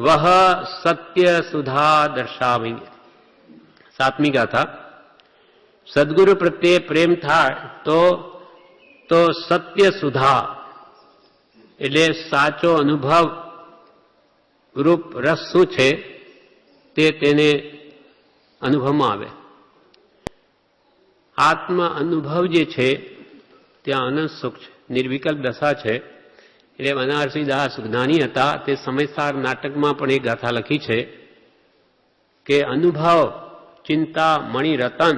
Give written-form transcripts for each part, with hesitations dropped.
वह सत्य सुधा दर्शावेंगे। 7મી ગાથા, સદગુરુ પ્રત્યે પ્રેમ થાય તો સત્ય સુધા એટલે સાચો અનુભવ રૂપ રસ શું છે તે તેને અનુભવમાં આવે. આત્મ અનુભવ જે છે ત્યાં અનંત સુખ છે, નિર્વિકલ્પ દશા છે. એટલે બનારસી દાસ જ્ઞાની હતા, તે સમયસાર નાટકમાં પણ એક ગાથા લખી છે કે અનુભવ ચિંતા મણિ રતન,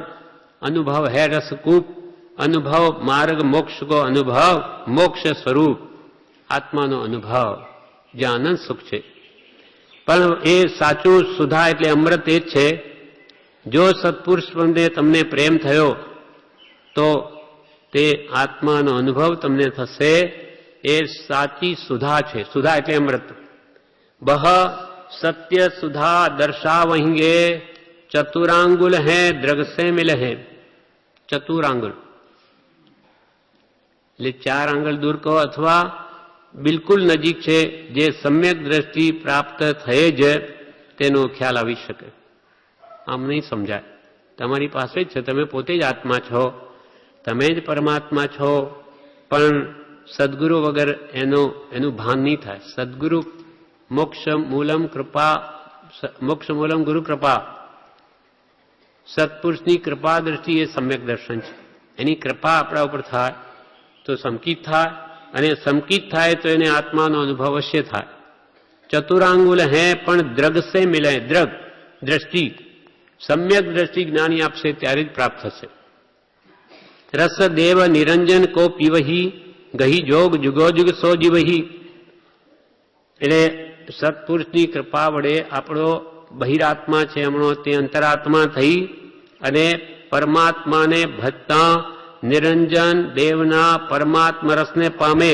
અનુભવ હે રસકૂપ, અનુભવ માર્ગ મોક્ષ કો અનુભવ, મોક્ષ સ્વરૂપ આત્માનો અનુભવ જ્યાં અનંત સુખ છે. પણ એ સાચું સુધા એટલે અમૃત એ જ છે. જો સત્પુરુષને તમને પ્રેમ થયો તો તે આત્માનો અનુભવ તમને થશે. એ સાચી સુધા છે. સુધા એટલે અમૃત. બહ સત્ય સુધા દર્શાવહિંગે, ચતુરાંગુલ હે દ્રગ સે મિલ હે. ચતુરાંગુલ એટલે 4 આંગળ દૂર કહો અથવા બિલકુલ નજીક છે, જે સમ્યક દ્રષ્ટિ પ્રાપ્ત થયે જ તેનો ખ્યાલ આવી શકે. આમ નહીં સમજાય. તમારી પાસે જ છે, તમે પોતે જ આત્મા છો, તમે જ પરમાત્મા છો, પણ સદગુરુ વગર એનું ભાન નહીં થાય. સદગુરુ મોક્ષ મૂલમ કૃપા, મોક્ષ મૂલમ ગુરુ કૃપા. સત્પુરુષની કૃપા દ્રષ્ટિ એ સમ્યક દર્શન છે. એની કૃપા આપણા ઉપર થાય તો સમકિત થાય, અને સમકિત થાય તો એને આત્માનો અનુભવ અવશ્ય થાય. ચતુરાંગુલ હે પણ દ્રગ સે મિલે. દ્રગ દ્રષ્ટિ, સમ્યક દ્રષ્ટિ જ્ઞાની આપશે ત્યારે જ પ્રાપ્ત થશે. રસ દેવ નિરંજન કો પીવહી, ગહી જોગ જુગો જુગ સો જીવહી. એટલે સત્પુરુષની કૃપા વડે આપણો બહિરાત્મા છે હમણો તે અંતરાત્મા થઈ અને પરમાત્માને ભજતા નિરંજન દેવના પરમાત્મા રસને પામે.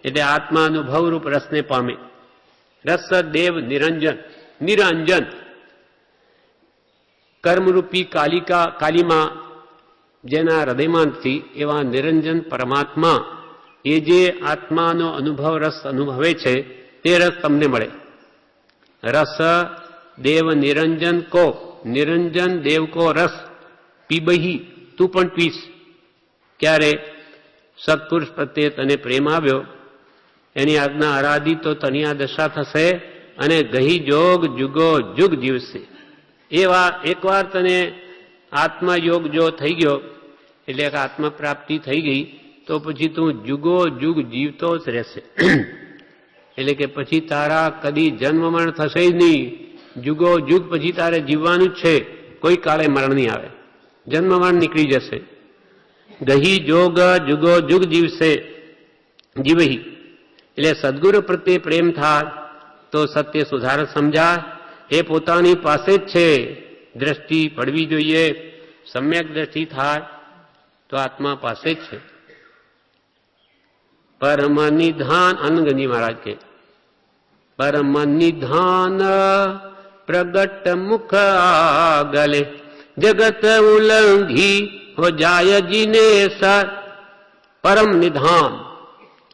એટલે આત્મા અનુભવ રૂપ રસને પામે. રસ દેવ નિરંજન, નિરંજન કર્મરૂપી કાલીમાં જેના હૃદયમાંથી એવા નિરંજન પરમાત્મા એ જે આત્માનો અનુભવ રસ અનુભવે છે તે રસ તમને મળે. રસ દેવ નિરંજન કો, નિરંજન દેવ કો રસ પીબહી, તું પણ પીશ. ક્યારે? સત્પુરુષ પ્રત્યે તને પ્રેમ આવ્યો, એની આજ્ઞા આરાધી તો તની આ દશા થશે અને ગહી જોગ જુગો જુગ જીવશે. એવા એકવાર તને આત્મયોગ જો થઈ ગયો એટલે કે આત્મા પ્રાપ્તિ થઈ ગઈ તો પછી તું જુગો જુગ જીવતો જ રહેશે. એટલે કે પછી તારા કદી જન્મ મરણ થશે જ નહીં. જુગો જુગ પછી તારે જીવવાનું જ છે, કોઈ કાળે મરણ નહીં આવે, જન્મ મરણ નીકળી જશે. ગહી જોગ જુગો જુગ જીવશે જીવહી. એટલે સદગુરુ પ્રત્યે પ્રેમ થાય તો સત્ય સુધાર સમજાય. એ પોતાની પાસે જ છે. દ્રષ્ટિ પડવી જોઈએ. સમ્યક દ્રષ્ટિ થાય તો આત્મા પાસે જ છે. પરમ નિધાન, આનંદગંજી મહારાજ કે પરમ નિધાન પ્રગટ મુખ આગલે, જગત ઉલ્લંઘી હો જાય જીને સર. પરમ નિધાન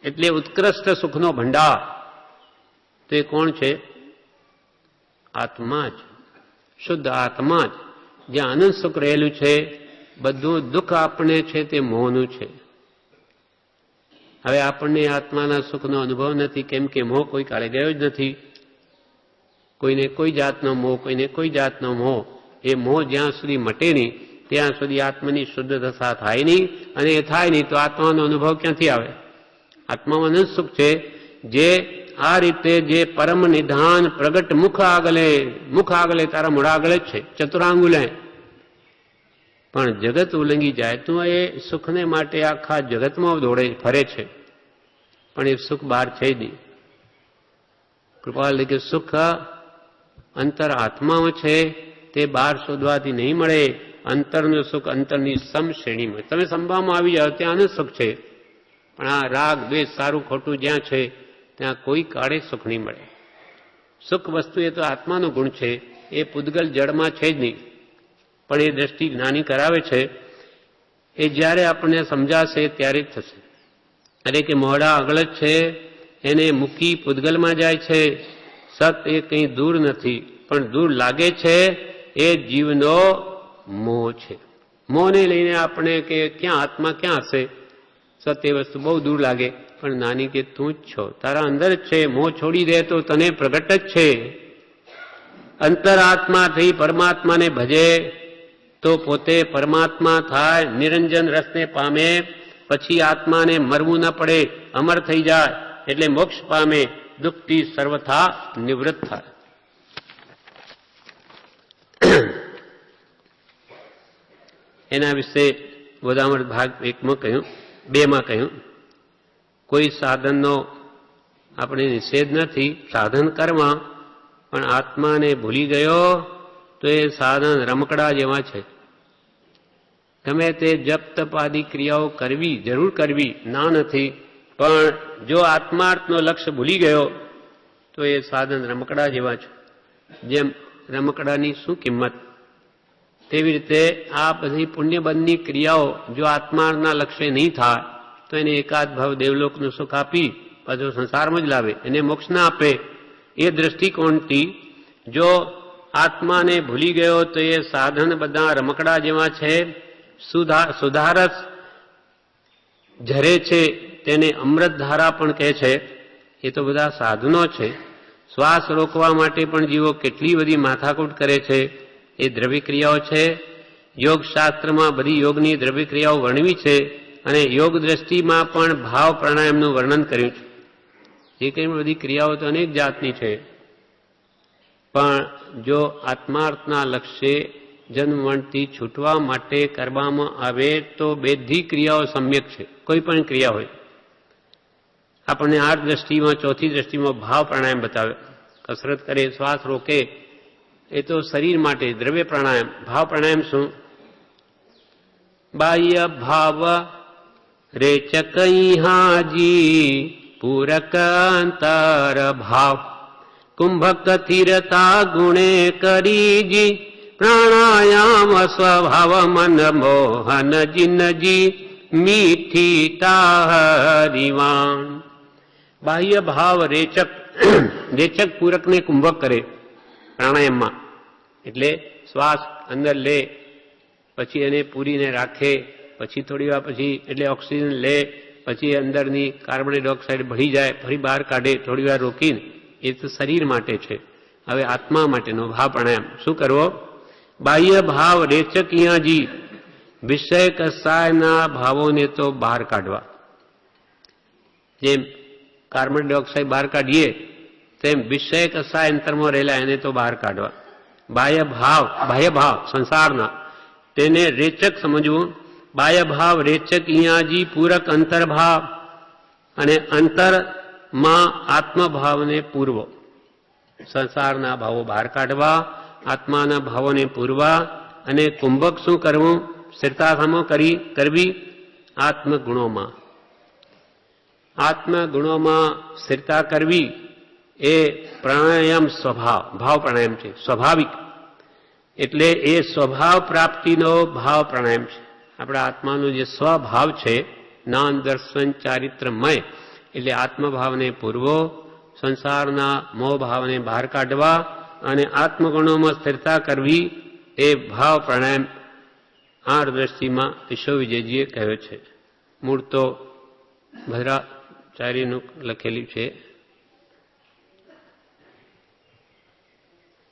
એટલે ઉત્કૃષ્ટ સુખનો ભંડાર. તે કોણ છે? આત્મા જ, શુદ્ધ આત્મા જ. જ્યાં અનંત સુખ રહેલું છે. બધું દુઃખ આપણે છે તે મોહનું છે. હવે આપણને આત્માના સુખનો અનુભવ નથી, કેમ કે મોહ કોઈ કાળે ગયો જ નથી. કોઈને કોઈ જાતનો મોહ, કોઈને કોઈ જાતનો મોહ. એ મોહ જ્યાં સુધી મટે નહીં ત્યાં સુધી આત્માની શુદ્ધ દશા થાય નહીં, અને એ થાય નહીં તો આત્માનો અનુભવ ક્યાંથી આવે? આત્મામાં અનંત સુખ છે. જે આ રીતે જે પરમ નિધાન પ્રગટ મુખ આગલે તારા મોઢા આગળ જ છે, ચતુરાંગુલે. પણ જગત ઉલ્લંઘી જાય તો એ સુખને માટે આખા જગતમાં દોડે ફરે છે, પણ એ સુખ બહાર છે જ નહીં. કૃપાલ કે સુખ અંતર આત્મામાં છે, તે બહાર શોધવાથી નહીં મળે. અંતરનું સુખ અંતરની સમ શ્રેણીમાં. તમે સંભાવમાં આવી જાઓ ત્યાં અનંત સુખ છે, પણ આ રાગ દ્વેષ સારું ખોટું જ્યાં છે ત્યાં કોઈ કાળે સુખ નહીં મળે. સુખ વસ્તુ એ તો આત્માનો ગુણ છે, એ પૂદગલ જળમાં છે જ નહીં. પણ એ દ્રષ્ટિ જ્ઞાની કરાવે છે. એ જ્યારે આપણને સમજાશે ત્યારે જ થશે. એટલે કે મોઢા આગળ જ છે, એને મૂકી પૂદગલમાં જાય છે. સત એ કંઈ દૂર નથી, પણ દૂર લાગે છે એ જીવનો મોહ છે. મોહને લઈને આપણે કે ક્યાં આત્મા ક્યાં હશે? સત્ય વસ્તુ બહુ દૂર લાગે, પણ નાની કે તું જ છો, તારા અંદર જ છે. મોહ છોડી દે તો તને પ્રગટ જ છે. અંતરાત્મા થઈ પરમાત્માને ભજે તો પોતે પરમાત્મા થાય, નિરંજન રસને પામે, પછી આત્માને મરવું ન પડે, અમર થઈ જાય એટલે મોક્ષ પામે, દુઃખથી સર્વથા નિવૃત્ત થાય. એના વિશે વધામણ ભાગ 1માં કહ્યું, 2માં કહ્યું, કોઈ સાધનનો આપણે નિષેધ નથી, સાધન કરવા, પણ આત્માને ભૂલી ગયો તો એ સાધન રમકડા જેવા છે. ગમે તે જપ તપ આદિ ક્રિયાઓ કરવી, જરૂર કરવી, ના નથી, પણ જો આત્માર્થનો લક્ષ્ય ભૂલી ગયો તો એ સાધન રમકડા જેવા છે. જેમ રમકડાની શું કિંમત, તેવી રીતે આ બધી પુણ્યબંધની ક્રિયાઓ જો આત્માના લક્ષ્ય નહીં થાય તો એને એકાદ ભાવ દેવલોકનું સુખ આપી પાછો સંસારમાં જ લાવે, એને મોક્ષ ના આપે. એ દ્રષ્ટિકોણથી જો આત્માને ભૂલી ગયો તો એ સાધન બધા રમકડા જેવા છે. સુધારસ ઝરે છે તેને અમૃતધારા પણ કહે છે. એ તો બધા સાધનો છે. શ્વાસ રોકવા માટે પણ જીવો કેટલી બધી માથાકૂટ કરે છે, એ દ્રવ્ય ક્રિયાઓ છે. યોગશાસ્ત્રમાં બધી યોગની દ્રવ્ય ક્રિયાઓ વર્ણવી છે, અને યોગ દ્રષ્ટિમાં પણ ભાવ પ્રાણાયામનું વર્ણન કર્યું છે. એ કંઈ બધી ક્રિયાઓ તો અનેક જાતની છે, પણ જો આત્માર્થના લક્ષ્યે જન્મવણથી છૂટવા માટે કરવામાં આવે તો બેધી ક્રિયાઓ સમ્યક છે. કોઈ પણ ક્રિયા હોય, આપણને આ દ્રષ્ટિમાં, ચોથી દ્રષ્ટિમાં ભાવ પ્રાણાયામ બતાવે. કસરત કરે, શ્વાસ રોકે, એ તો શરીર માટે દ્રવ્ય પ્રાણાયામ. ભાવ પ્રાણાયામ શું? બાહ્ય ભાવ રેચકઈ હાજી પૂરક અંતર ભાવ કુંભક સ્થિરતા ગુણે કરીજી પ્રાણાયામ સ્વભાવ મન મોહન જિનજી મીઠી તાહરીવાણ. બાહ્ય ભાવ રેચક, રેચક પૂરકને કુંભક કરે પ્રાણાયામમાં. એટલે શ્વાસ અંદર લે, પછી એને પૂરીને રાખે, પછી થોડી વાર પછી એટલે ઓક્સિજન લે, પછી અંદરની કાર્બન ડાયોક્સાઇડ ભળી જાય, ફરી બહાર કાઢે, થોડી વાર રોકીને. એ તો શરીર માટે છે. હવે આત્મા માટેનો ભાવ પ્રાણાયામ શું કરવો? બાહ્ય ભાવ રેચકિયાજી, વિષય કસાયના ભાવોને તો બહાર કાઢવા. જેમ કાર્બન ડાયોક્સાઇડ બહાર કાઢીએ તેમ વિષય કસાય અંતરમાં રહેલા એને તો બહાર કાઢવા. બાહ્ય ભાવ સંસારના તેને રેચક સમજવું. બાહ્ય ભાવ રેચક ઇયાજી પૂરક અંતરભાવ, અને અંતરમાં આત્મભાવને પૂરવો. સંસારના ભાવો બહાર કાઢવા, આત્માના ભાવોને પૂરવા. અને કુંભક શું કરવું? સ્થિરતાસામો કરવી આત્મગુણોમાં. આત્મગુણોમાં સ્થિરતા કરવી એ પ્રાણાયામ સ્વભાવ, ભાવ પ્રાણાયામ છે, સ્વાભાવિક. એટલે એ સ્વભાવ પ્રાપ્તિનો ભાવ પ્રાણાયામ છે. આપણા આત્માનો જે સ્વભાવ છે, જ્ઞાન દર્શન ચારિત્રમય, એટલે આત્મભાવને પૂરવો, સંસારના મોહભાવને બહાર કાઢવા, અને આત્મગુણોમાં સ્થિરતા કરવી એ ભાવ પ્રાણાયામ આ દ્રષ્ટિમાં વિશ્વ વિજયજીએ કહ્યો છે. મૂળ તો ભદ્રાચાર્યનું લખેલું છે.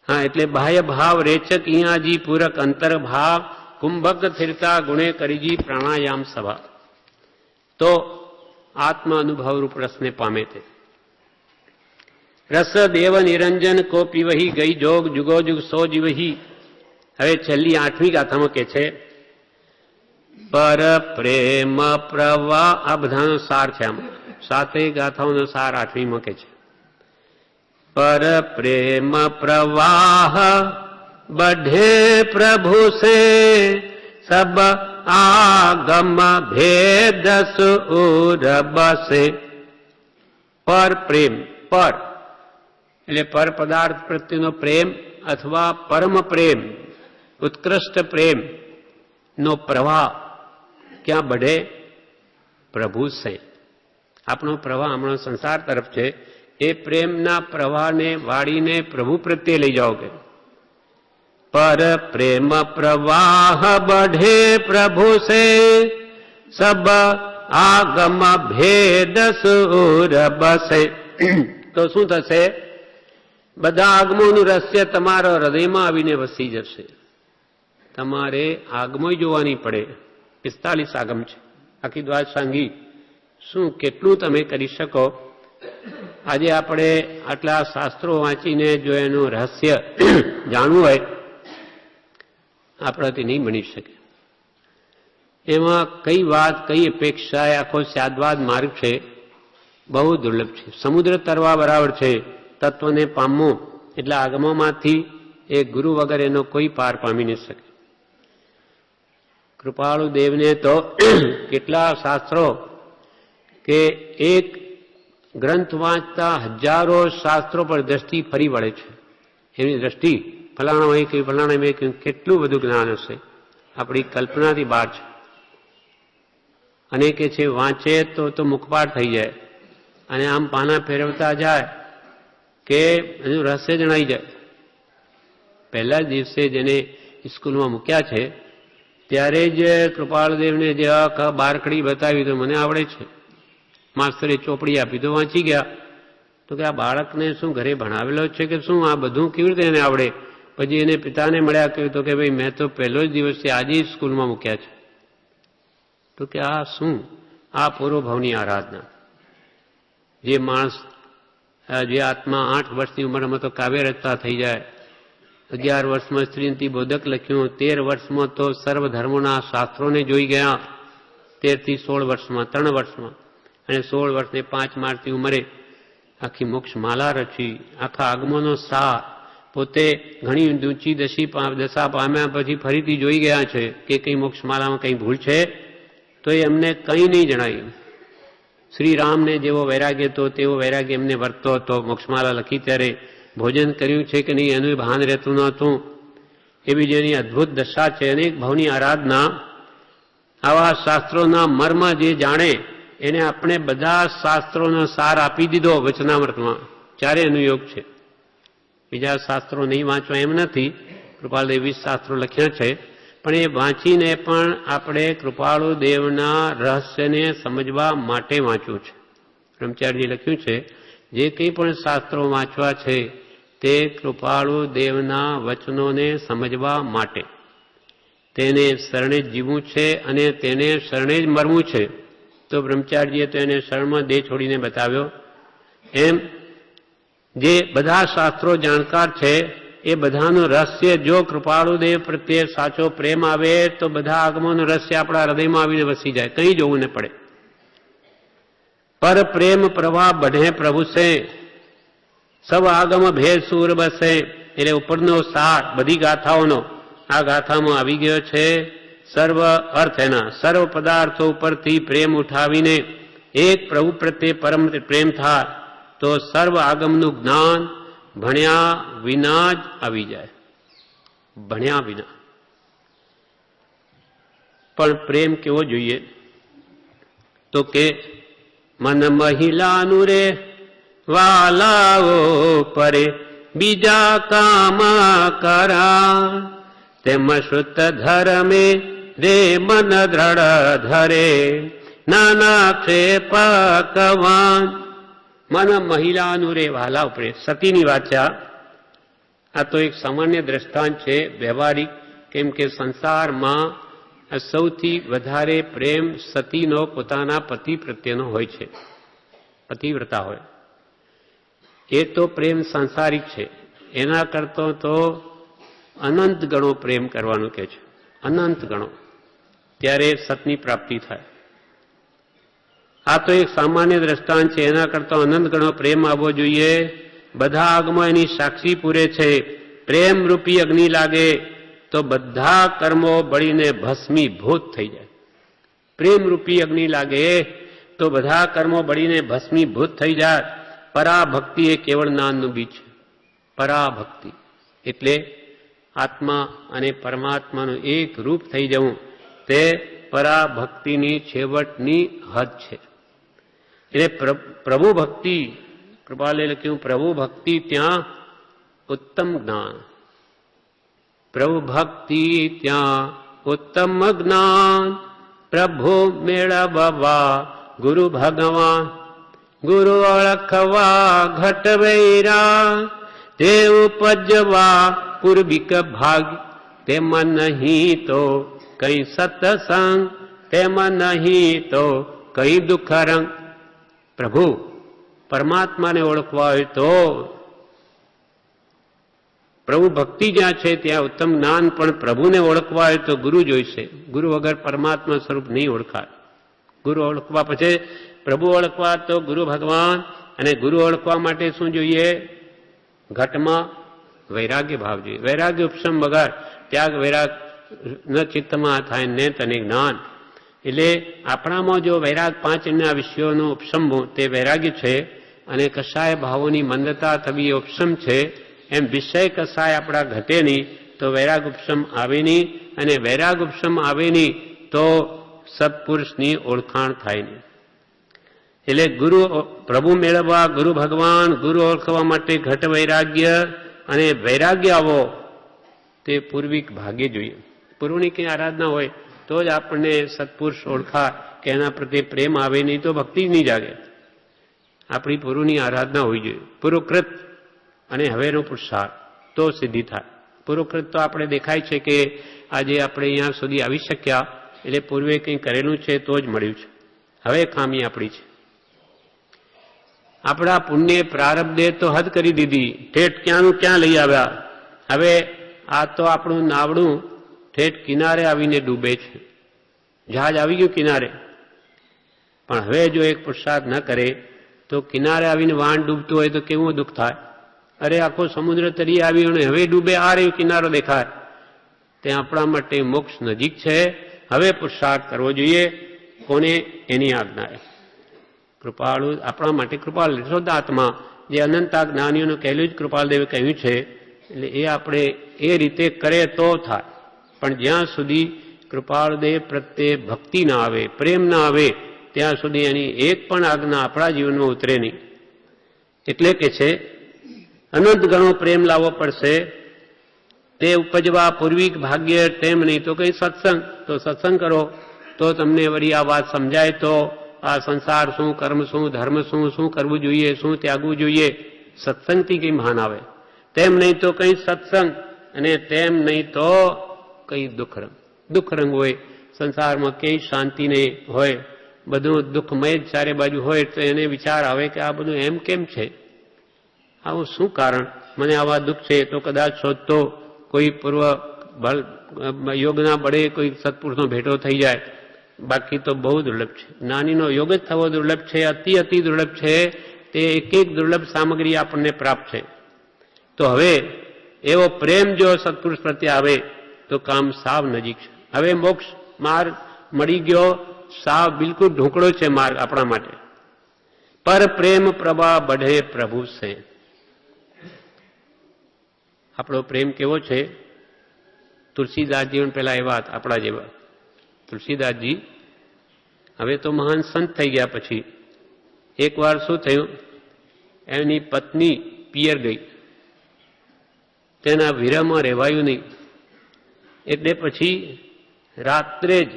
હા, એટલે બાહ્ય ભાવ રેચક ઇયાજી પૂરક અંતર ભાવ કુંભક સ્થિરતા ગુણે કરીજી પ્રાણાયામ સભા. તો આત્મા અનુભવ રૂપ રસને પામે તે. રસ દેવ નિરંજન કો પીવહી ગઈ જોગ જુગો જુગ સો જીવહી. હવે છેલ્લી 8મી ગાથામાં કે છે પર પ્રેમ પ્રવાહ. આ બધાનો સાર છે. આમ 7 ગાથાઓનો સાર 8મીમાં કે છે. पर प्रेम प्रवाह बढ़े प्रभु से सब आगम भेद सूर बसे. पर प्रेम, पर એટલે પર પદાર્થ પ્રત્યેનો પ્રેમ અથવા પરમ પ્રેમ, ઉત્કૃષ્ટ પ્રેમ નો પ્રવાહ ક્યાં बढ़े? પ્રભુ સે. આપણો પ્રવાહ હમણાં સંસાર તરફ છે, એ પ્રેમના પ્રવાહને વાળીને પ્રભુ પ્રત્યે લઈ જાઓ કે પર પ્રેમ પ્રવાહ બઢે પ્રભુ સે સબ આગમ ભેદ સુર બસે. તો શું થશે? બધા આગમોનું રહસ્ય તમારા હૃદયમાં આવીને વસી જશે. તમારે આગમો જોવાની પડે. 45 આગમ છે આખી દ્વાદશાંગી. શું કેટલું તમે કરી શકો? આજે આપણે આટલા શાસ્ત્રો વાંચીને જો એનું રહસ્ય જાણવું હોય આપણાથી નહીં બની શકે. એમાં કઈ વાત કઈ અપેક્ષા આખો સાદવાદ માર્ગ છે, બહુ દુર્લભ છે. સમુદ્ર તરવા બરાબર છે. તત્વને પામવું એટલે આગમોમાંથી એ ગુરુ વગર એનો કોઈ પાર પામી નહીં શકે. કૃપાળુ દેવને તો કેટલા શાસ્ત્રો કે એક ગ્રંથ વાંચતા હજારો શાસ્ત્રો પર દ્રષ્ટિ ફરી વળે છે. એની દ્રષ્ટિ ફલાણામાં કહ્યું ફલાણામાં કહ્યું, કેટલું બધું જ્ઞાન હશે, આપણી કલ્પનાથી બહાર છે. અને કે છે વાંચે તો મુખપાઠ થઈ જાય અને આમ પાના ફેરવતા જાય કે એનું રહસ્ય જણાઈ જાય. પહેલા દિવસે જેને સ્કૂલમાં મૂક્યા છે ત્યારે જ કૃપાળદેવને જે બારકડી બતાવી તો મને આવડે છે. માસ્તરે ચોપડી આપી તો વાંચી ગયા. તો કે આ બાળકને શું ઘરે ભણાવેલો છે કે શું, આ બધું કેવી રીતે એને આવડે? પછી એને પિતાને મળ્યા કહ્યું તો કે ભાઈ મેં તો પહેલો જ દિવસથી આજે જ સ્કૂલમાં મૂક્યા છે. તો કે આ શું? આ પૂર્વભાવની આરાધના. જે માણસ જે આત્મા 8 વર્ષની ઉંમરમાં તો કાવ્ય રચતા થઈ જાય, 11 વર્ષમાં સ્ત્રીનથી બોધક લખ્યું, 13 વર્ષમાં તો સર્વ ધર્મોના શાસ્ત્રોને જોઈ ગયા, 13 થી 16 વર્ષમાં 3 વર્ષમાં, અને 16 વર્ષને 5 માર્ચની ઉંમરે આખી મોક્ષ માલા રચી. આખા આગમોનો સાર પોતે ઘણી ઊંચી દશા પામ્યા પછી ફરીથી જોઈ ગયા છે કે કંઈ મોક્ષ માલામાં કંઈ ભૂલ છે તો એ એમને કંઈ નહીં જણાયું. શ્રી રામને જેવો વૈરાગ્ય હતો તેવો વૈરાગ્ય એમને વર્તતો હતો. મોક્ષમાલા લખી ત્યારે ભોજન કર્યું છે કે નહીં એનું ભાન રહેતું નહોતું. એવી જેની અદ્ભુત દશા છે. અનેક ભાવની આરાધના. આવા શાસ્ત્રોના મર્મ જે જાણે એને આપણે બધા શાસ્ત્રોનો સાર આપી દીધો વચનામૃતમાં. ચારે અનુયોગ છે. બીજા શાસ્ત્રો નહીં વાંચવા એમ નથી. કૃપાળુદેવ 20 શાસ્ત્રો લખ્યા છે, પણ એ વાંચીને પણ આપણે કૃપાળુ દેવના રહસ્યને સમજવા માટે વાંચવું છે. બ્રહ્મચારીજી લખ્યું છે જે કંઈ પણ શાસ્ત્રો વાંચવા છે તે કૃપાળુ દેવના વચનોને સમજવા માટે, તેને શરણે જ જીવવું છે અને તેને શરણે જ મરવું છે. તો બ્રહ્મચારીજીએ તો એને શરણમાં દેહ છોડીને બતાવ્યો. એમ જે બધા શાસ્ત્રો જાણકાર છે એ બધાનું રહસ્ય જો કૃપાળુદેવ પ્રત્યે સાચો પ્રેમ આવે તો બધા આગમોનું રહસ્ય આપણા હૃદયમાં આવીને વસી જાય, કંઈ જોવું ન પડે. પર પ્રેમ પ્રવાહ બઢે પ્રભુ સે સબ આગમ ભેદ સુર બસે. એટલે ઉપરનો સાર બધી ગાથાઓનો આ ગાથામાં આવી ગયો છે. સર્વ અર્થ એના સર્વ પદાર્થો ઉપરથી પ્રેમ ઉઠાવીને એક પ્રભુ પ્રત્યે પરમ પ્રેમ થાય તો સર્વ આગમનું જ્ઞાન ભણ્યા વિના જ આવી જાય. ભણ્યા વિના. પણ પ્રેમ કેવો જોઈએ? તો કે મન મહિલાનું રે વાલાઓ પરે બીજા કામ કરા, તેમ શુદ્ધ ધર્મે રે મન દ્રઢ ધરે નાના ક્ષેપ કવાન. મન મહિલાનું રે વાલા ઉપરે. સતીની વાચા આ તો એક સામાન્ય દ્રષ્ટાંત છે, વ્યવહારિક. કેમ કે સંસારમાં સૌથી વધારે પ્રેમ સતીનો પોતાના પતિ પ્રત્યેનો હોય છે. પતિવ્રતા હોય એ તો પ્રેમ સાંસારિક છે. એના કરતો તો અનંત ગણો પ્રેમ કરવાનું કહે છે. અનંત ગણો, ત્યારે સતની પ્રાપ્તિ થાય. આ તો એક સામાન્ય દ્રષ્ટાંત છે. એના કરતા અનંત ગણો પ્રેમ આવવો જોઈએ. બધા આગમાં એની સાક્ષી પૂરે છે. પ્રેમ રૂપી અગ્નિ લાગે તો બધા કર્મો બળીને ભસ્મીભૂત થઈ જાય. પ્રેમ રૂપી અગ્નિ લાગે તો બધા કર્મો બળીને ભસ્મીભૂત થઈ જાય. પરાભક્તિ એ કેવળ જ્ઞાનનું બીજ છે. પરાભક્તિ એટલે આત્મા અને પરમાત્માનું એક રૂપ થઈ જવું, તે પરાભક્તિની છેવટની હદ છે. એટલે પ્રભુ ભક્તિ કૃપાલે લખ્યું પ્રભુ ભક્તિ ત્યાં ઉત્તમ જ્ઞાન, પ્રભુ ભક્તિ ત્યાં ઉત્તમ જ્ઞાન, પ્રભુ મેળવવા ગુરુ ભગવાન, ગુરુ ઓળખવા ઘટ વૈરા, તે ઉપજવા પૂર્વિક ભાગ, તેમાં નહીં તો કઈ સત્સંગ, તેમાં નહીં તો કઈ દુઃખ રંગ. પ્રભુ પરમાત્માને ઓળખવા હોય તો પ્રભુ ભક્તિ જ્યાં છે ત્યાં ઉત્તમ જ્ઞાન, પણ પ્રભુને ઓળખવા હોય તો ગુરુ જોઈશે. ગુરુ વગર પરમાત્મા સ્વરૂપ નહીં ઓળખાય. ગુરુ ઓળખવા પછી પ્રભુ ઓળખવા તો ગુરુ ભગવાન, અને ગુરુ ઓળખવા માટે શું જોઈએ? ઘટમાં વૈરાગ્ય ભાવ જોઈએ. વૈરાગ્ય ઉપશમ વગર ત્યાગ વૈરાગ ન ચિત્તમાં થાય ને તને જ્ઞાન. એટલે આપણામાં જો વૈરાગ પાંચના વિષયોનો ઉપશમ તે વૈરાગ્ય છે, અને કશાય ભાવોની મંદતા થવી એ ઉપશમ છે. એમ વિષય કશાય આપણા ઘટે નહીં તો વૈરાગ ઉપશમ આવે નહીં, અને વૈરાગ ઉપશમ આવે નહીં તો સત્પુરુષની ઓળખાણ થાય નહીં. એટલે ગુરુ પ્રભુ મેળવવા ગુરુ ભગવાન, ગુરુ ઓળખવા માટે ઘટ વૈરાગ્ય, અને વૈરાગ્ય આવો તે પૂર્વિક ભાગ્ય જોઈએ. પૂર્વની કંઈ આરાધના હોય તો જ આપણને સત્પુરુષ ઓળખાય કે એના પ્રત્યે પ્રેમ આવે, નહીં તો ભક્તિ નહીં જાગે. આપણી પૂર્વની આરાધના હોવી જોઈએ. પૂર્વકૃત અને હવેનો પુરુષાર્થ તો સિદ્ધિ થાય. પૂર્વકૃત તો આપણે દેખાય છે કે આજે આપણે અહીંયા સુધી આવી શક્યા એટલે પૂર્વે કંઈ કરેલું છે તો જ મળ્યું છે. હવે ખામી આપણી છે. આપણા પુણ્ય પ્રારબ્ધે તો હદ કરી દીધી, ઠેઠ ક્યાંનું ક્યાં લઈ આવ્યા. હવે આ તો આપણું નાવડું ઠેઠ કિનારે આવીને ડૂબે છે. જહાજ આવી ગયું કિનારે, પણ હવે જો એક પુરુષાર્થ ન કરે તો કિનારે આવીને વાહન ડૂબતું હોય તો કેવું દુઃખ થાય. અરે આખો સમુદ્ર તરી આવ્યો ને હવે ડૂબે, આ રહ્યો કિનારો દેખાય. તે આપણા માટે મોક્ષ નજીક છે. હવે પુરુષાર્થ કરવો જોઈએ. કોને? એની આજ્ઞાએ. કૃપાળુ આપણા માટે કૃપાળ શુદ્ધાત્મા જે અનંતા જ્ઞાનીઓનું કહેલું જ કૃપાલદેવે કહ્યું છે. એટલે એ આપણે એ રીતે કરે તો થાય. પણ જ્યાં સુધી કૃપાળદેવ પ્રત્યે ભક્તિ ના આવે, પ્રેમ ના આવે, ત્યાં સુધી એની એક પણ આજ્ઞા આપણા જીવનમાં ઉતરે નહીં. એટલે કે છે અનંત ગણો પ્રેમ લાવવો પડશે. તે ઉપજવા પૂર્વિક ભાગ્ય, તેમ નહીં તો કંઈ સત્સંગ. તો સત્સંગ કરો તો તમને વળી આ વાત સમજાય. તો આ સંસાર શું, કર્મ શું, ધર્મ શું, શું કરવું જોઈએ, શું ત્યાગવું જોઈએ, સત્સંગથી કંઈ ભાન આવે. તેમ નહીં તો કંઈ સત્સંગ, અને તેમ નહીં તો કંઈ દુઃખરંગ. દુઃખરંગ હોય સંસારમાં, કંઈ શાંતિ નહીં હોય, બધું દુઃખમય જ ચારે બાજુ હોય તો એને વિચાર આવે કે આ બધું એમ કેમ છે, આવું શું કારણ, મને આવા દુઃખ છે. તો કદાચ શોધતો કોઈ પૂર્વ યોગના બળે કોઈ સત્પુરુષનો ભેટો થઈ જાય. બાકી તો બહુ દુર્લભ છે. જ્ઞાનીનો યોગ જ થવો દુર્લભ છે, અતિ દુર્લભ છે. તે એક દુર્લભ સામગ્રી આપણને પ્રાપ્ત છે. તો હવે એવો પ્રેમ જો સત્પુરુષ પ્રત્યે આવે તો કામ સાવ નજીક છે. હવે મોક્ષ માર્ગ મળી ગયો, સાવ બિલકુલ ઢોકળો છે માર્ગ આપણા માટે. પર પ્રેમ પ્રભા બઢે પ્રભુ સે. આપણો પ્રેમ કેવો છે? તુલસીદાસજી પેલા એવા આપણા જેવા. તુલસીદાસજી હવે તો મહાન સંત થઈ ગયા. પછી એકવાર શું થયું, એની પત્ની પિયર ગઈ, તેના વિરહમાં રહેવાયું નહીં. એટલે પછી રાત્રે જ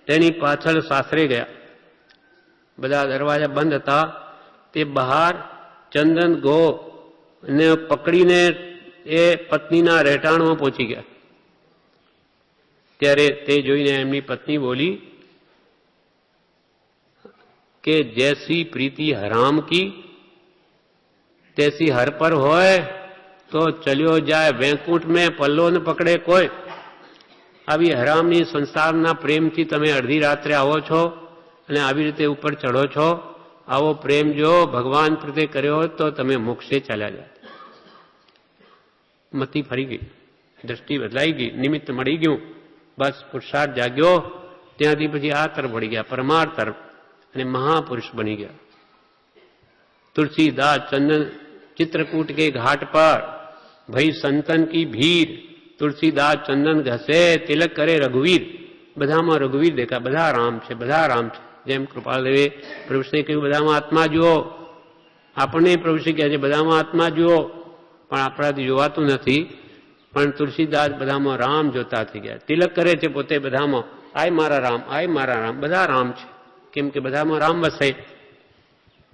તેની પાછળ સાસરે ગયા. બધા દરવાજા બંધ હતા. તે બહાર ચંદન ગો ને પકડીને એ પત્નીના રહેઠાણમાં પહોંચી ગયા. ત્યારે તે જોઈને એમની પત્ની બોલી કે જૈસી પ્રીતિ હરામ કી તૈસી હર પર હોય તો ચલ્યો જાય વૈકુંઠ મેં પલ્લો ન પકડે કોઈ. આવી હરામની સંસારના પ્રેમથી તમે અડધી રાત્રે આવો છો અને આવી રીતે ઉપર ચઢો છો. આવો પ્રેમ જો ભગવાન પ્રત્યે કર્યો હોત તો તમે મોક્ષે ચાલ્યા જાય. મતિ ફરી ગઈ, દ્રષ્ટિ બદલાઈ ગઈ, નિમિત્ત મળી ગયું. બસ પુરુષાર્થ જાગ્યો. ત્યાંથી પછી આ તરફ વળી ગયા, પરમાર્થ તરફ, અને મહાપુરુષ બની ગયા. तुलसीदास चंदन चित्रकूट के घाट पर भई संतन की भीड़, तुलसीदास चंदन घसे तिलक करे रघुवीर. બધામાં રઘુવીર દેખા, બધા રામ છે, બધા રામ છે. જેમ કૃપાલદેવે પ્રભુશ્રી કહ્યું, બધામાં આત્મા જુઓ, આપણને પ્રભુશ્રી કહે છે બધામાં આત્મા જુઓ, પણ આપણાથી જોવાતું નથી. પણ તુલસીદાસ બધામાં રામ જોતા થઈ ગયા. તિલક કરે છે પોતે બધામાં, આય મારા રામ, આય મારા રામ, બધા રામ છે. કેમ કે બધામાં રામ વસે.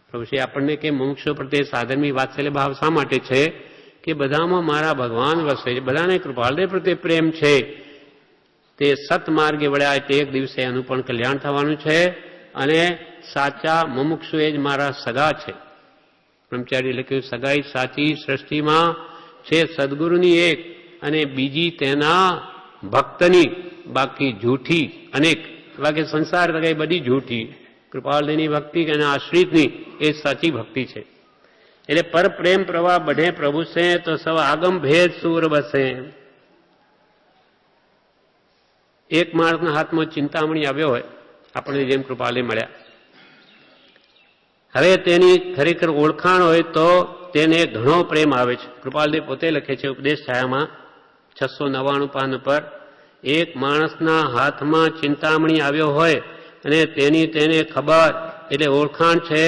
પ્રભુશ્રી આપણને કે મુમુક્ષુ પ્રત્યે સાધનની વાત્સલ્ય ભાવ શા માટે છે? કે બધામાં મારા ભગવાન વસે છે, બધાને કૃપાલદેવ પ્રત્યે પ્રેમ છે. તે સતમાર્ગે વળ્યા તે એક દિવસે એનું પણ કલ્યાણ થવાનું છે. અને સાચા મુમુક્ષુ એ જ મારા સગા છે. બ્રહ્મચારી લખ્યું સગાઈ સાચી સૃષ્ટિમાં છે સદગુરુની એક, અને બીજી તેના ભક્તની, બાકી જૂઠી અનેક. બાકી સંસાર સગાઈ બધી જૂઠી. કૃપાલદેવની ભક્તિ અને આશ્રિતની એ સાચી ભક્તિ છે. એટલે પર પ્રેમ પ્રવાહ બઢે પ્રભુ સે તો સવ આગમ ભેદ સૂર બસે. એક માણસના હાથમાં ચિંતામણી આવ્યો હોય, આપણને જેમ કૃપાલદેવ મળ્યા, હવે તેની ખરેખર ઓળખાણ હોય તો તેને ઘણો પ્રેમ આવે છે. કૃપાલદેવ પોતે લખે છે ઉપદેશ છાયામાં 699 પાન ઉપર, એક માણસના હાથમાં ચિંતામણી આવ્યો હોય અને તેની તેને ખબર એટલે ઓળખાણ છે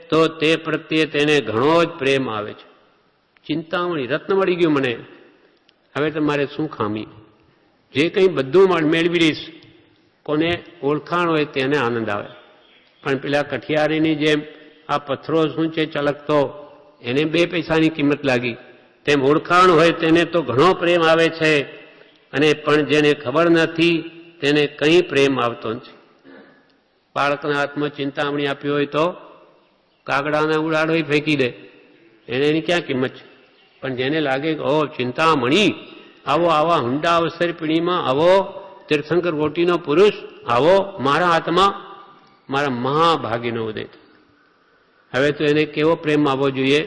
તો તે પ્રત્યે તેને ઘણો જ પ્રેમ આવે છે. ચિંતામણી રત્ન મળી ગયું મને, હવે તમારે શું ખામી? જે કંઈ બધું મેળવી લઈશ. કોને ઓળખાણ હોય તેને આનંદ આવે. પણ પેલા કઠિયારીની જેમ આ પથ્થરો શું છે ચલકતો, એને 2 પૈસાની કિંમત લાગી. તેમ ઓળખાણ હોય તેને તો ઘણો પ્રેમ આવે છે, અને પણ જેને ખબર નથી તેને કંઈ પ્રેમ આવતો નથી. બાળકના હાથમાં ચિંતામણી આપી હોય તો કાગડાના ઉડાડો ફેંકી દે, એને એની ક્યાં કિંમત છે? પણ જેને લાગે કે ઓ ચિંતામણી, આવો આવા હુંડા અવસર પીઢીમાં આવો તીર્થંકર કોટીનો પુરુષ, આવો મારા હાથમાં, મારા મહાભાગીનો ઉદય. હવે તો એને કેવો પ્રેમ આવવો જોઈએ?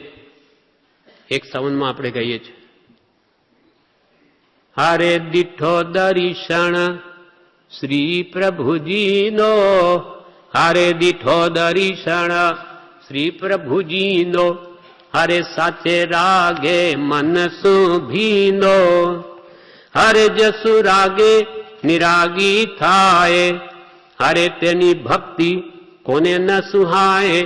એક સંબંધમાં આપણે કહીએ છીએ, હારે દીઠો દર્શન શ્રી પ્રભુજીનો, હારે દીઠો દર્શન શ્રી પ્રભુજીનો, હારે સાચે રાગે મન સુભીનો, હારે જસુ રાગે નિરાગી થાય, હારે તેની ભક્તિ કોને ન સુહાય.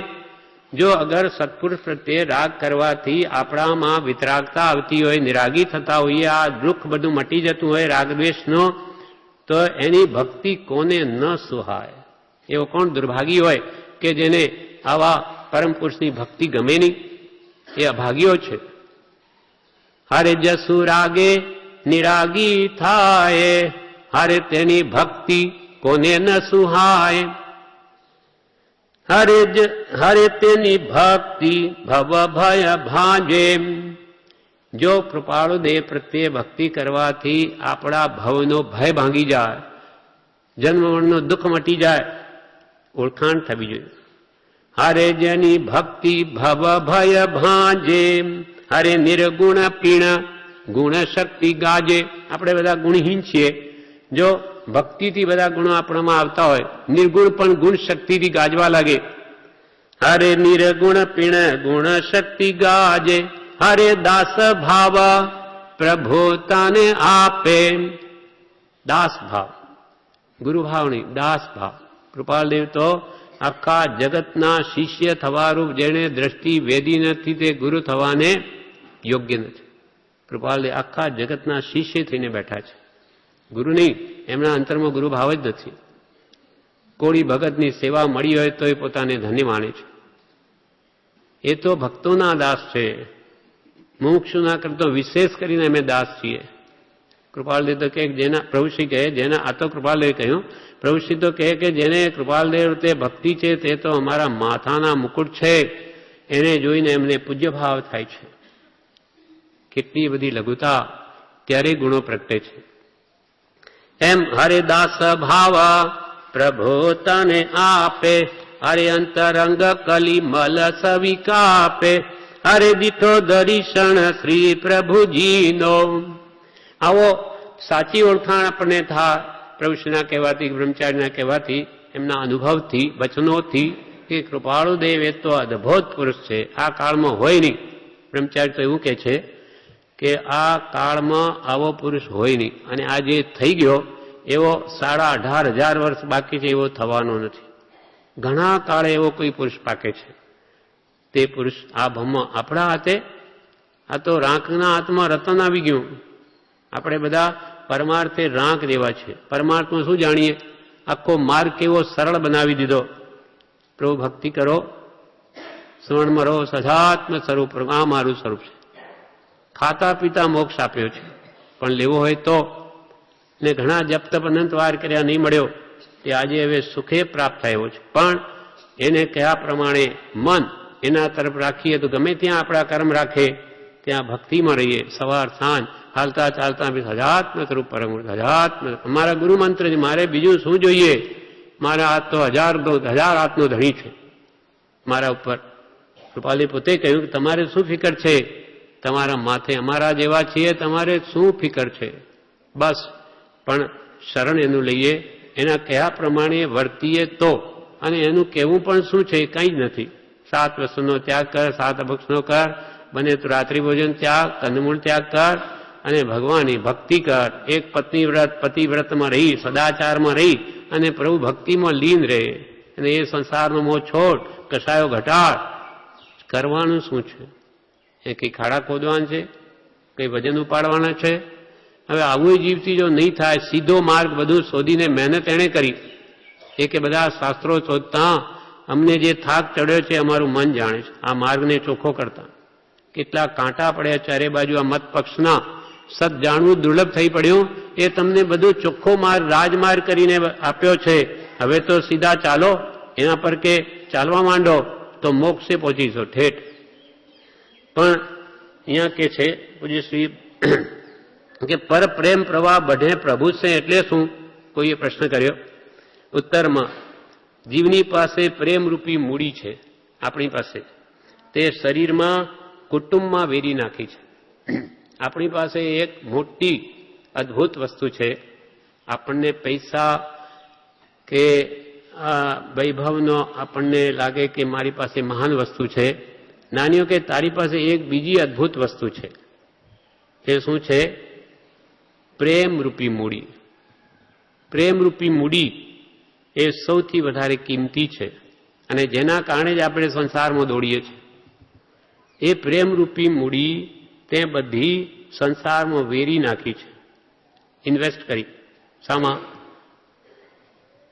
જો અગર સત્પુરુષ પ્રત્યે રાગ કરવાથી આપણામાં વિતરાગતા આવતી હોય, નિરાગી થતા હોઈએ, આ દુઃખ બધું મટી જતું હોય રાગદ્વેષનો, તો એની ભક્તિ કોને ન સુહાય? એવો કોણ દુર્ભાગી હોય કે જેને આવા પરમ પુરુષની ભક્તિ ગમે નહીં? એ અભાગ્યો છે. હારે જસુ રાગે નિરાગી થાય, હારે તેની ભક્તિ કોને ન સુહાય. હરે તેની ભક્તિ ભવ ભય ભાંજે. જો કૃપાળુદેવ પ્રત્યે ભક્તિ કરવાથી આપણા ભવનો ભય ભાંગી જાય, જન્મ મરણનો દુઃખ મટી જાય, ઓળખાણ થવી જોઈએ. હરે જેની ભક્તિ ભવ ભય ભાંજે, હરે નિર્ગુણ પીણ ગુણ શક્તિ ગાજે. આપણે બધા ગુણહીન છીએ. જો ભક્તિથી બધા ગુણો આપણામાં આવતા હોય, નિર્ગુણ પણ ગુણ શક્તિથી ગાજવા લાગે. હરે નિર્ગુણ પીણ ગુણ શક્તિ ગાજે, હરે દાસ ભાવ પ્રભુ તને આપે. દાસ ભાવ, ગુરુ ભાવ નહીં, દાસ ભાવ. કૃપાલદેવ તો આખા જગતના શિષ્ય થવારૂપ જેને દ્રષ્ટિ વેદી નથી તે ગુરુ થવાને યોગ્ય નથી. કૃપાલદેવ આખા જગતના શિષ્ય થઈને બેઠા છે, ગુરુ નહીં. એમના અંતરમાં ગુરુ ભાવ જ નથી. કોળી ભગતની સેવા મળી હોય તો એ પોતાને ધન્ય માને છે. એ તો ભક્તોના દાસ છે. મુમુક્ષુના કરતો વિશેષ કરીને અમે દાસ છીએ. કૃપાલદેવ તો કહે જેના, પ્રભુશ્રી કહે જેના, આ તો કૃપાલદેવ કહ્યું, પ્રભુશ્રી તો કહે કે જેને કૃપાલદેવ તે ભક્તિ છે તે તો અમારા માથાના મુકુટ છે, એને જોઈને એમને પૂજ્ય ભાવ થાય છે. કેટલી બધી લઘુતા, ત્યારે ગુણો પ્રગટે છે. એમ હરે દાસ ભાવ પ્રભુ તને આપે, હરે અંતરંગ કલિમલ સવિકાપે, હરે દીઠો દર્શન શ્રી પ્રભુજીનો. આવો સાચી ઓળખાણ આપણને થાય પ્રભુશ્રીના કહેવાથી, બ્રહ્મચારીના કહેવાથી, એમના અનુભવથી, વચનોથી, કે કૃપાળુદેવ એ તો અદભુત પુરુષ છે, આ કાળમાં હોય નહીં. બ્રહ્મચારી તો એવું કહે છે કે આ કાળમાં આવો પુરુષ હોય નહીં, અને આ જે થઈ ગયો એવો 18,500 વર્ષ બાકી છે એવો થવાનો નથી. ઘણા કાળે એવો કોઈ પુરુષ પાકે છે. તે પુરુષ આ બ્રહ્મ આપણા હાથે, આ તો રાંકના હાથમાં રતન આવી ગયું. આપણે બધા પરમાર્થે રાંક દેવા છે. પરમાર્થમાં શું જાણીએ? આખો માર્ગ કેવો સરળ બનાવી દીધો. પ્રભુ ભક્તિ કરો, સ્મરણમાં રહો, સજાત્મ સ્વરૂપ, આ મારું સ્વરૂપ છે. ખાતા પીતા મોક્ષ આપ્યો છે, પણ લેવો હોય તો. ને ઘણા જપ તપ અનંતવાર કર્યા, નહીં મળ્યો, તે આજે હવે સુખે પ્રાપ્ત થયો છે. પણ એને કયા પ્રમાણે મન એના તરફ રાખીએ તો ગમે ત્યાં આપણા કર્મ રાખે, ત્યાં ભક્તિમાં રહીએ. સવાર સાંજ હાલતા ચાલતા સજાત્મ સ્વરૂપ પરમ, સજાત્મ. અમારા ગુરુ મંત્ર છે, મારે બીજું શું જોઈએ? મારા હાથ તો હજાર હાથનો ધણી છે મારા ઉપર. કૃપાલી પોતે કહ્યું કે તમારે શું ફિકર છે તમારા માથે? અમારા જેવા છીએ, તમારે શું ફિકર છે? બસ. પણ શરણ એનું લઈએ, એના કયા પ્રમાણે વર્તીએ તો. અને એનું કહેવું પણ શું છે? કંઈ જ નથી. 7 વસ્તુનો ત્યાગ કર, 7 અભક્ષનો કર, બને તો રાત્રિ ભોજન ત્યાગ, કંદમૂળ ત્યાગ કર, અને ભગવાનની ભક્તિ કર. એક પત્ની વ્રત, પતિવ્રતમાં રહી, સદાચારમાં રહી અને પ્રભુ ભક્તિમાં લીન રહે. અને એ સંસારનો મોહ છોડ, કસાયો ઘટાડ. કરવાનું શું છે? એ કંઈ ખાડા ખોદવાના છે? કંઈ વજન ઉપાડવાના છે? હવે આવું જીવથી જો નહીં થાય, સીધો માર્ગ બધું શોધીને મહેનત એણે કરી. એ કે બધા શાસ્ત્રો શોધતા અમને જે થાક ચડ્યો છે અમારું મન જાણે છે. આ માર્ગને ચોખ્ખો કરતા કેટલા કાંટા પડ્યા ચારે બાજુ. આ મત પક્ષના સત જાણવું દુર્લભ થઈ પડ્યું. એ તમને બધું ચોખ્ખો માર્ગ, રાજમાર્ગ કરીને આપ્યો છે. હવે તો સીધા ચાલો એના પર, કે ચાલવા માંડો તો મોક્ષે પહોંચીશો ઠેઠ. પણ અહીંયા કે છે પૂજ્ય શ્રી કે પર પ્રેમ પ્રવાહ બઢે પ્રભુ છે એટલે શું? કોઈએ પ્રશ્ન કર્યો. ઉત્તરમાં જીવની પાસે પ્રેમરૂપી મૂડી છે આપણી પાસે. તે શરીરમાં, કુટુંબમાં વેરી નાખી છે. આપણી પાસે એક મોટી અદ્ભુત વસ્તુ છે. આપણને પૈસા કે વૈભવનો આપણને લાગે કે મારી પાસે મહાન વસ્તુ છે. નાનીઓ કે તારી પાસે એક બીજી અદ્ભુત વસ્તુ છે. એ શું છે? પ્રેમરૂપી મૂડી. પ્રેમરૂપી મૂડી એ સૌથી વધારે કિંમતી છે અને જેના કારણે જ આપણે સંસારમાં દોડીએ છીએ. એ પ્રેમરૂપી મૂડી તે બધી સંસારમાં વેરી નાખી છે, ઇન્વેસ્ટ કરી. શામાં?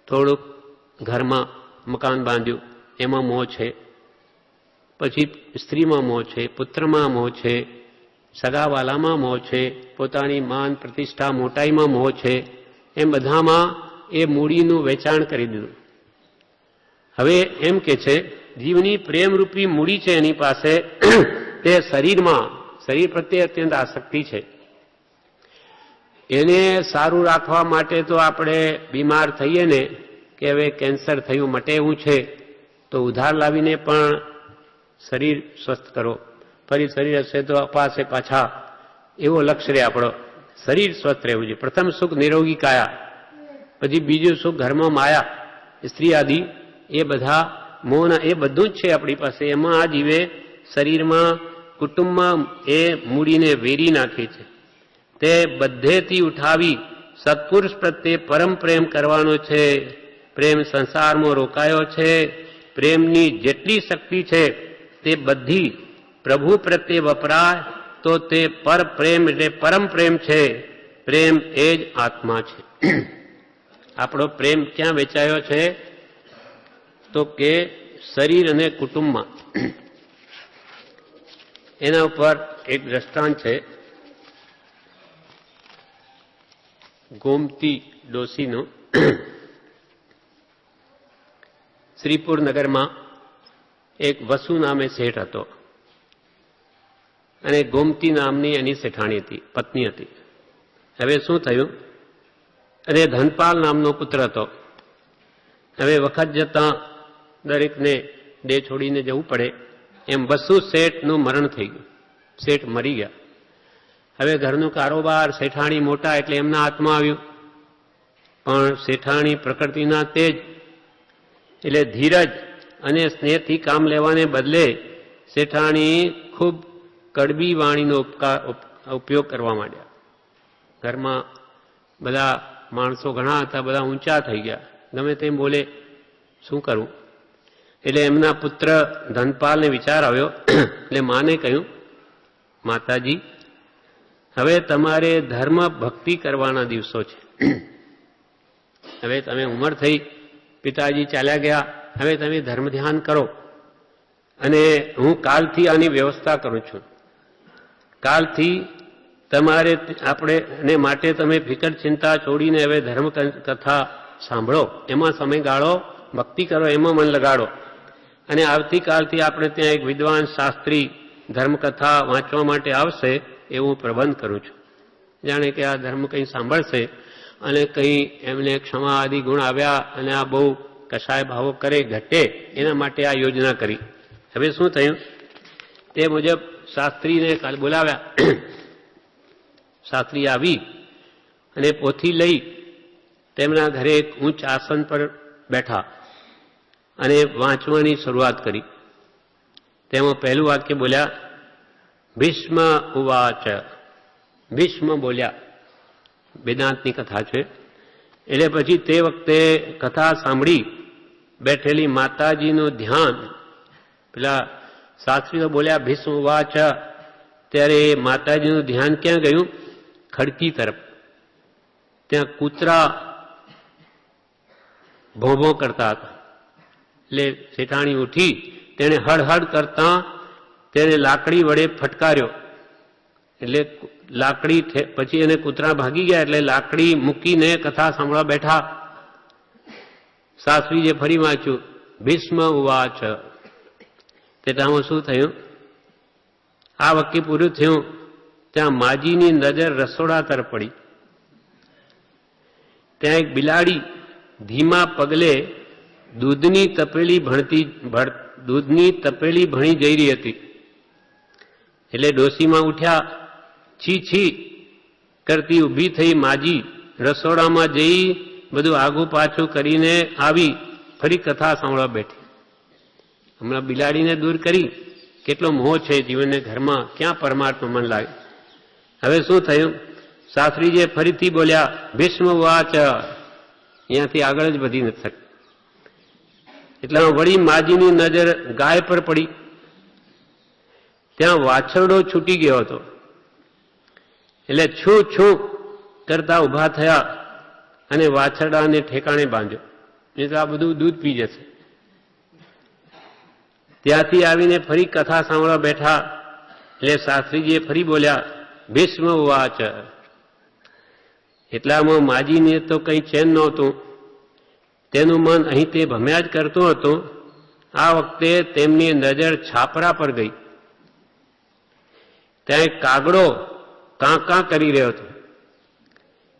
થોડુંક ઘરમાં મકાન બાંધ્યું, એમાં મોહ છે. પછી સ્ત્રીમાં મોહ છે, પુત્રમાં મોહ છે, સગાવાલામાં મોહ છે, પોતાની માન પ્રતિષ્ઠા મોટાઈમાં મોહ છે. એમ બધામાં એ મૂડીનું વેચાણ કરી દીધું. હવે એમ કે છે જીવની પ્રેમરૂપી મૂડી છે એની પાસે. તે શરીરમાં, શરીર પ્રત્યે અત્યંત આસક્તિ છે. એને સારું રાખવા માટે તો આપણે બીમાર થઈએ ને, કે હવે કેન્સર થયું, મટે એવું છે, તો ઉધાર લાવીને પણ શરીર સ્વસ્થ કરો. ફરી શરીર હશે તો અપાશે પાછા, એવો લક્ષ્ય રહે આપણો. શરીર સ્વસ્થ રહેવું જોઈએ. પ્રથમ સુખ નિરોગી કાયા, પછી બીજું સુખ ઘરમાં માયા, સ્ત્રી આદિ. એ બધા મોહના, એ બધું જ છે આપણી પાસે. એમાં આ જીવે શરીરમાં, કુટુંબમાં એ મૂડીને વેરી નાખી છે. તે બધેથી ઉઠાવી સત્પુરુષ પ્રત્યે પરમ પ્રેમ કરવાનો છે. પ્રેમ સંસારમાં રોકાયો છે. પ્રેમની જેટલી શક્તિ છે તે બધી પ્રભુ પ્રત્યે વપરાય તો તે પર પ્રેમ એટલે પરમ પ્રેમ છે. પ્રેમ એ જ આત્મા છે. આપણો પ્રેમ ક્યાં વેચાયો છે? તો કે શરીર અને કુટુંબમાં. એના ઉપર એક દ્રષ્ટાંત છે. ગોમતી ડોસીનું. શ્રીપુર નગરમાં એક વસુ નામે શેઠ હતો અને ગોમતી નામની એની શેઠાણી હતી, પત્ની હતી. હવે શું થયું? અને ધનપાલ નામનો પુત્ર હતો. હવે વખત જતાં દરેકને દેહ છોડીને જવું પડે, એમ વસુ શેઠનું મરણ થઈ ગયું. શેઠ મરી ગયા. હવે ઘરનું કારોબાર, શેઠાણી મોટા એટલે એમના હાથમાં આવ્યું. પણ શેઠાણી પ્રકૃતિના તેજ એટલે ધીરજ અને સ્નેહથી કામ લેવાને બદલે શેઠાણી ખૂબ કડવી વાણીનો ઉપયોગ કરવા માંડ્યા. ઘરમાં બધા માણસો ઘણા હતા, બધા ઊંચા થઈ ગયા, ગમે તેમ બોલે. શું કરવું? એટલે એમના પુત્ર ધનપાલને વિચાર આવ્યો. એટલે માને કહ્યું, માતાજી, હવે તમારે ધર્મ ભક્તિ કરવાના દિવસો છે. હવે તમે ઉંમર થઈ, પિતાજી ચાલ્યા ગયા, હવે તમે ધર્મ ધ્યાન કરો અને હું કાલથી આની વ્યવસ્થા કરું છું. કાલથી તમારે આપણે માટે તમે ફિકર ચિંતા છોડીને હવે ધર્મ કથા સાંભળો, એમાં સમય ગાળો, ભક્તિ કરો, એમાં મન લગાડો. અને આવતીકાલથી આપણે ત્યાં એક વિદ્વાન શાસ્ત્રી ધર્મકથા વાંચવા માટે આવશે એવું પ્રબંધ કરું છું. જાણે કે આ ધર્મ કંઈ સાંભળશે અને કંઈ એમને ક્ષમા આદિ ગુણ આવ્યા અને આ બહુ કશાય ભાવો કરે, ઘટે, એના માટે આ યોજના કરી. હવે શું થયું, તે મુજબ શાસ્ત્રીને કાલ બોલાવ્યા. શાસ્ત્રી આવી અને પોથી લઈ તેમના ઘરે એક ઊંચ આસન પર બેઠા અને વાંચવાની શરૂઆત કરી. તેમાં પહેલું વાક્ય બોલ્યા, ભીષ્મ ઉવાચ. ભીષ્મ બોલ્યા, વેદાંતની કથા છે. એટલે પછી તે વખતે કથા સાંભળી બેઠેલી માતાજીનું ધ્યાન, પેલા શાસ્ત્રી તો બોલ્યા ભીષ્મ ઉવાચ, ત્યારે માતાજીનું ધ્યાન ક્યાં ગયું? ખડકી તરફ. ત્યાં કૂતરા ભોંભો કરતા હતા. એટલે શેઠાણી ઉઠી, તેણે હળહળ કરતા તેને લાકડી વડે ફટકાર્યો. એટલે લાકડી પછી એને કૂતરા ભાગી ગયા. એટલે લાકડી મૂકીને કથા સાંભળવા બેઠા. શાસ્ત્રીએ ફરી વાંચ્યું, ભીષ્મ ઉવાચ. તેમાં શું થયું? આ વાક્ય પૂરું થયું ત્યાં માજીની નજર રસોડા તરફ પડી. ત્યાં એક બિલાડી ધીમા પગલે દૂધની તપેલી ભણી જઈ રહી હતી. એટલે ડોશીમાં ઉઠ્યા, છી છી કરતી ઊભી થઈ માજી રસોડામાં જઈ બધું આગું પાછું કરીને આવી, ફરી કથા સાંભળવા બેઠી. હમણાં બિલાડીને દૂર કરી, કેટલો મોહ છે જીવનને, ઘરમાં ક્યાં પરમાર્થમાં મન લાગે. હવે શું થયું? શાસ્ત્રીજી ફરીથી બોલ્યા, ભીષ્મ વાચ. અહીંયાથી આગળ જ વધી નથી શકતી. એટલે વળી માજીની નજર ગાય પર પડી. ત્યાં વાછરડો છૂટી ગયો હતો. એટલે છું છું કરતા ઊભા થયા અને વાછરડાને ઠેકાણે બાંધ્યો. નહીં તો આ બધું દૂધ પી જશે. ત્યાંથી આવીને ફરી કથા સાંભળવા બેઠા. એટલે શાસ્ત્રીજીએ ફરી બોલ્યા, ભીષ્મ વાચ. એટલામાં માજીને તો કંઈ ચેન નહોતું. તેનું મન અહીં તે ભમ્યા જ કરતું હતું. આ વખતે તેમની નજર છાપરા પર ગઈ. ત્યાં એક કાગડો કાં કાં કરી રહ્યો હતો.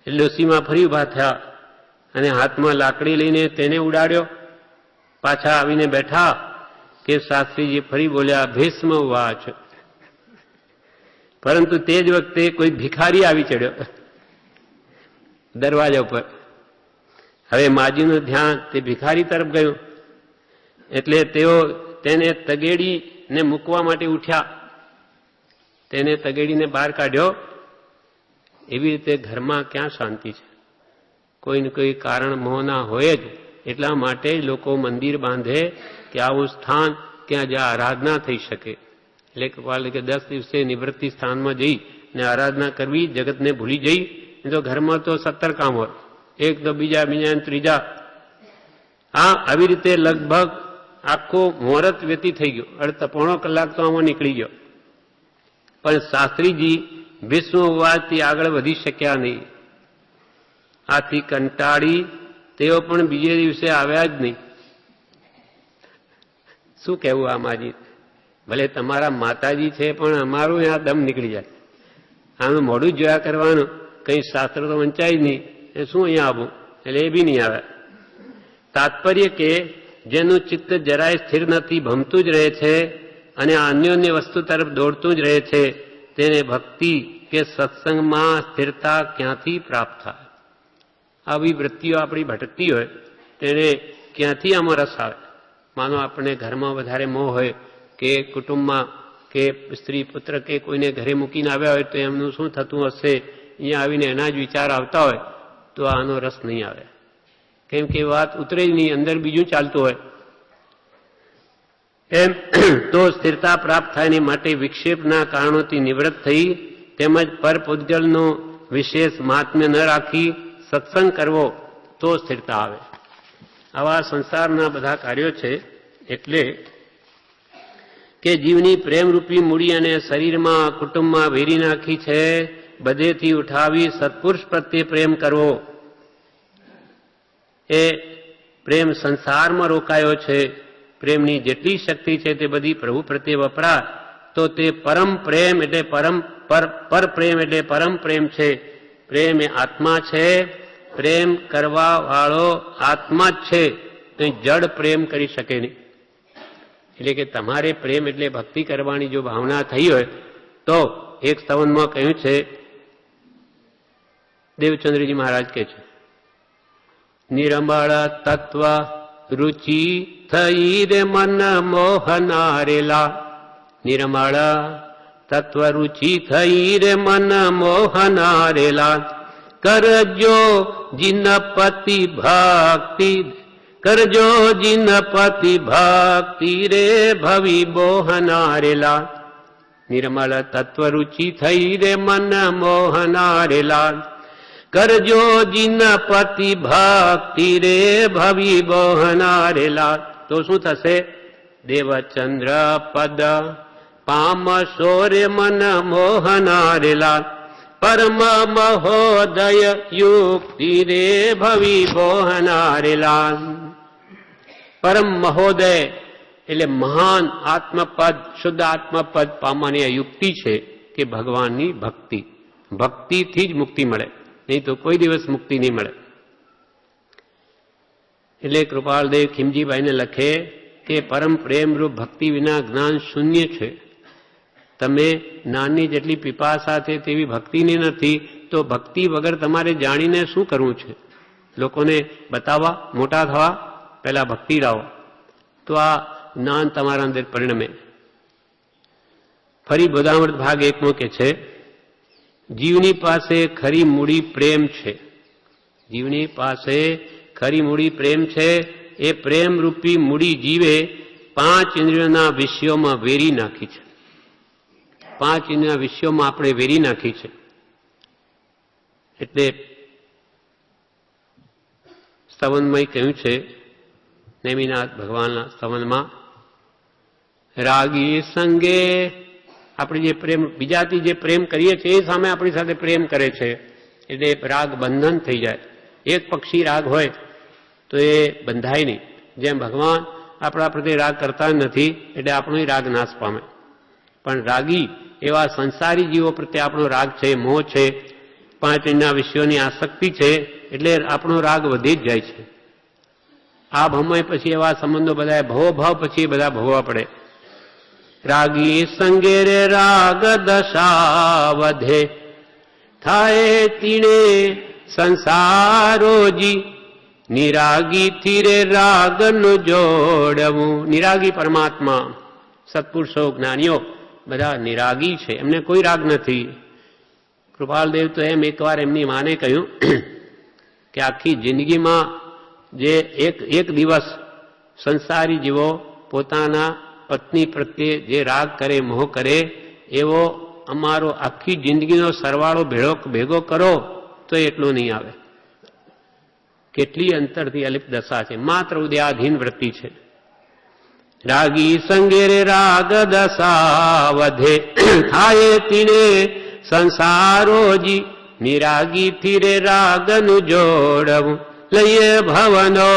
એટલે ડોશીમાં ફરી ઉભા થયા અને હાથમાં લાકડી લઈને તેને ઉડાડ્યો. પાછા આવીને બેઠા કે શાસ્ત્રીજી ફરી બોલ્યા, ભીષ્મ વાચ. પરંતુ તે જ વખતે કોઈ ભિખારી આવી ચડ્યો દરવાજા ઉપર. હવે માજીનું ધ્યાન તે ભિખારી તરફ ગયું. એટલે તેઓ તેને તગેડીને મૂકવા માટે ઉઠ્યા. તેને તગેડીને બહાર કાઢ્યો. એવી રીતે ઘરમાં ક્યાં શાંતિ છે? કોઈને કોઈ કારણ મોહના હોય જ. એટલા માટે લોકો મંદિર બાંધે કે આવું સ્થાન ત્યાં જ્યાં આરાધના થઈ શકે. એટલે કે 10 દિવસે નિવૃત્તિ સ્થાનમાં જઈ ને આરાધના કરવી, જગતને ભૂલી જઈ. તો ઘરમાં તો 17 કામ હોય, એક તો બીજા ત્રીજા. આવી રીતે લગભગ આખો મુહૂર્ત વ્યતીત થઈ ગયો. પોણો કલાક તો આમાં નીકળી ગયો. પણ શાસ્ત્રીજી ભીષ્મ વાચથી આગળ વધી શક્યા નહીં. આથી કંટાળી તેઓ પણ બીજે દિવસે આવ્યા જ નહીં. શું કહેવું આ માજી? ભલે તમારા માતાજી છે, પણ અમારું આ દમ નીકળી જાય. આનું મોડું જ જોયા કરવાનું, કંઈ શાસ્ત્ર તો વંચાય જ નહીં. એ શું અહીંયા આવું? એટલે એ બી નહીં આવે. તાત્પર્ય કે જેનું ચિત્ત જરાય સ્થિર નથી, ભમતું જ રહે છે અને અન્યોન્ય વસ્તુ તરફ દોડતું જ રહે છે, તેને ભક્તિ કે સત્સંગમાં સ્થિરતા ક્યાંથી પ્રાપ્ત થાય? આવી વૃત્તિઓ આપણી ભટકતી હોય તેને ક્યાંથી આમાં રસ આવે? માનો આપણને ઘરમાં વધારે મોહ હોય કે કુટુંબમાં કે સ્ત્રી પુત્ર કે કોઈને ઘરે મૂકીને આવ્યા હોય તો એમનું શું થતું હશે, અહીંયા આવીને એના જ વિચાર આવતા હોય તો આનો રસ નહીં આવે. કેમ કે વાત ઉતરે જ નહીં, અંદર બીજું ચાલતું હોય. એમ તો સ્થિરતા પ્રાપ્ત થાય એની માટે વિક્ષેપના કારણોથી નિવૃત્ત થઈ તેમજ પરપૂજ્યલનું વિશેષ મહાત્મ્ય ન રાખી સત્સંગ કરવો તો સ્થિરતા આવે. આવા સંસારના બધા કાર્યો છે. એટલે કે જીવની પ્રેમરૂપી મૂડી અને શરીરમાં કુટુંબમાં વેરી નાખી છે, બધેથી ઉઠાવી સત્પુરુષ પ્રત્યે પ્રેમ કરવો. એ પ્રેમ સંસારમાં રોકાયો છે. પ્રેમની જેટલી શક્તિ છે તે બધી પ્રભુ પ્રત્યે વપરાય તો તે પરમ પ્રેમ એટલે પર પ્રેમ એટલે પરમ પ્રેમ છે. પ્રેમ એ આત્મા છે. પ્રેમ કરવા વાળો આત્મા જ છે. કંઈ જડ પ્રેમ કરી શકે નહીં. એટલે કે તમારે પ્રેમ એટલે ભક્તિ કરવાની જો ભાવના થઈ હોય તો એક સ્તવનમાં કહ્યું છે, દેવચંદ્રજી મહારાજ કહે છે, નિર્મળ તત્વ રુચિ થઈ રે મન મોહનારેલા. નિર્મળ તત્વ રુચિ થઈ રે મન મોહનારેલા. કરજો જીનપતિ ભક્તિ, કરજો જીનપતિ ભક્તિ રે ભવિ બોહનારેલા. નિર્મળ તત્વ રુચિ થઈ રે મન મોહનારેલા. કરજો જીનપતિ ભક્તિ રે ભવિ બોહનારેલા. તો શું થશે? દેવચંદ્ર પદ પામશો રે મન મોહનારેલા. પરમ મહોદય યુક્તિ રે ભવિ બોહનારેલા. પરમ મહોદય એટલે મહાન આત્મપદ, શુદ્ધ આત્મપદ પામવાની આ યુક્તિ છે કે ભગવાનની ભક્તિ. ભક્તિથી જ મુક્તિ મળે, નહીં તો કોઈ દિવસ મુક્તિ નહીં મળે. એટલે કૃપાલદેવ ખીમજીભાઈને લખે કે પરમ પ્રેમરૂપ ભક્તિ વિના જ્ઞાન શૂન્ય છે. તમે નાની જેટલી પીપાસા છે તેવી ભક્તિની નથી, તો ભક્તિ વગર તમારે જાણીને શું કરવું છે? લોકોને બતાવવા, મોટા થવા, પહેલા ભક્તિ લાવો તો આ જ્ઞાન તમારા અંદર પરિણમે. ફરી બોધામૃત ભાગ 1 કે છે, જીવની પાસે ખરી મૂડી પ્રેમ છે. જીવની પાસે ખરી મૂડી પ્રેમ છે. એ પ્રેમરૂપી મૂડી જીવે 5 ઇન્દ્રિયોના વિષયોમાં વેરી નાખી છે. 5 ઇન્દ્રિયોના વિષયોમાં આપણે વેરી નાખી છે. એટલે સ્તવનમાં કહ્યું છે, નેમિનાથ ભગવાનના સ્તવનમાં, રાગી સંગે આપણે જે પ્રેમ બીજાથી જે પ્રેમ કરીએ છીએ એ સામે આપણી સાથે પ્રેમ કરે છે. એટલે રાગ બંધન થઈ જાય. એક પક્ષી રાગ હોય તો એ બંધાય નહીં. જેમ ભગવાન આપણા પ્રત્યે રાગ કરતા નથી એટલે આપણો રાગ નાશ પામે. પણ રાગી એવા સંસારી જીવો પ્રત્યે આપણો રાગ છે, મોહ છે, 5 ઇન્દ્રિયના વિષયોની આસક્તિ છે, એટલે આપણો રાગ વધી જ જાય છે. આ ભમય પછી એવા સંબંધો બધા ભવભાવ પછી બધા ભોગવા પડે. રાગી સંગે રે રાગ દશા વધે, થાય તીણે સંસારોજી. નિરાગી થી રે રાગનું જોડવું. નિરાગી પરમાત્મા, સત્પુરુષો, જ્ઞાનીઓ બધા નિરાગી છે, એમને કોઈ રાગ નથી. કૃપાલદેવ તો એમ એકવાર એમની માને કહ્યું કે આખી જિંદગીમાં જે એક દિવસ સંસારી જીવો પોતાના પત્ની પ્રત્યે જે રાગ કરે, મોહ કરે, એવો અમારો આખી જિંદગીનો સરવાળો ભેગો કરો તો એટલું નહીં આવે. કેટલી અંતરથી અલિપ્ત દશા છે, માત્ર ઉદયાધીન વૃત્તિ છે. રાગી સંગે રે રાગ દશા વધે, થાય તીણે સંસારોજી. નિરાગી થી રે રાગનું જોડવું, લઈએ ભવનો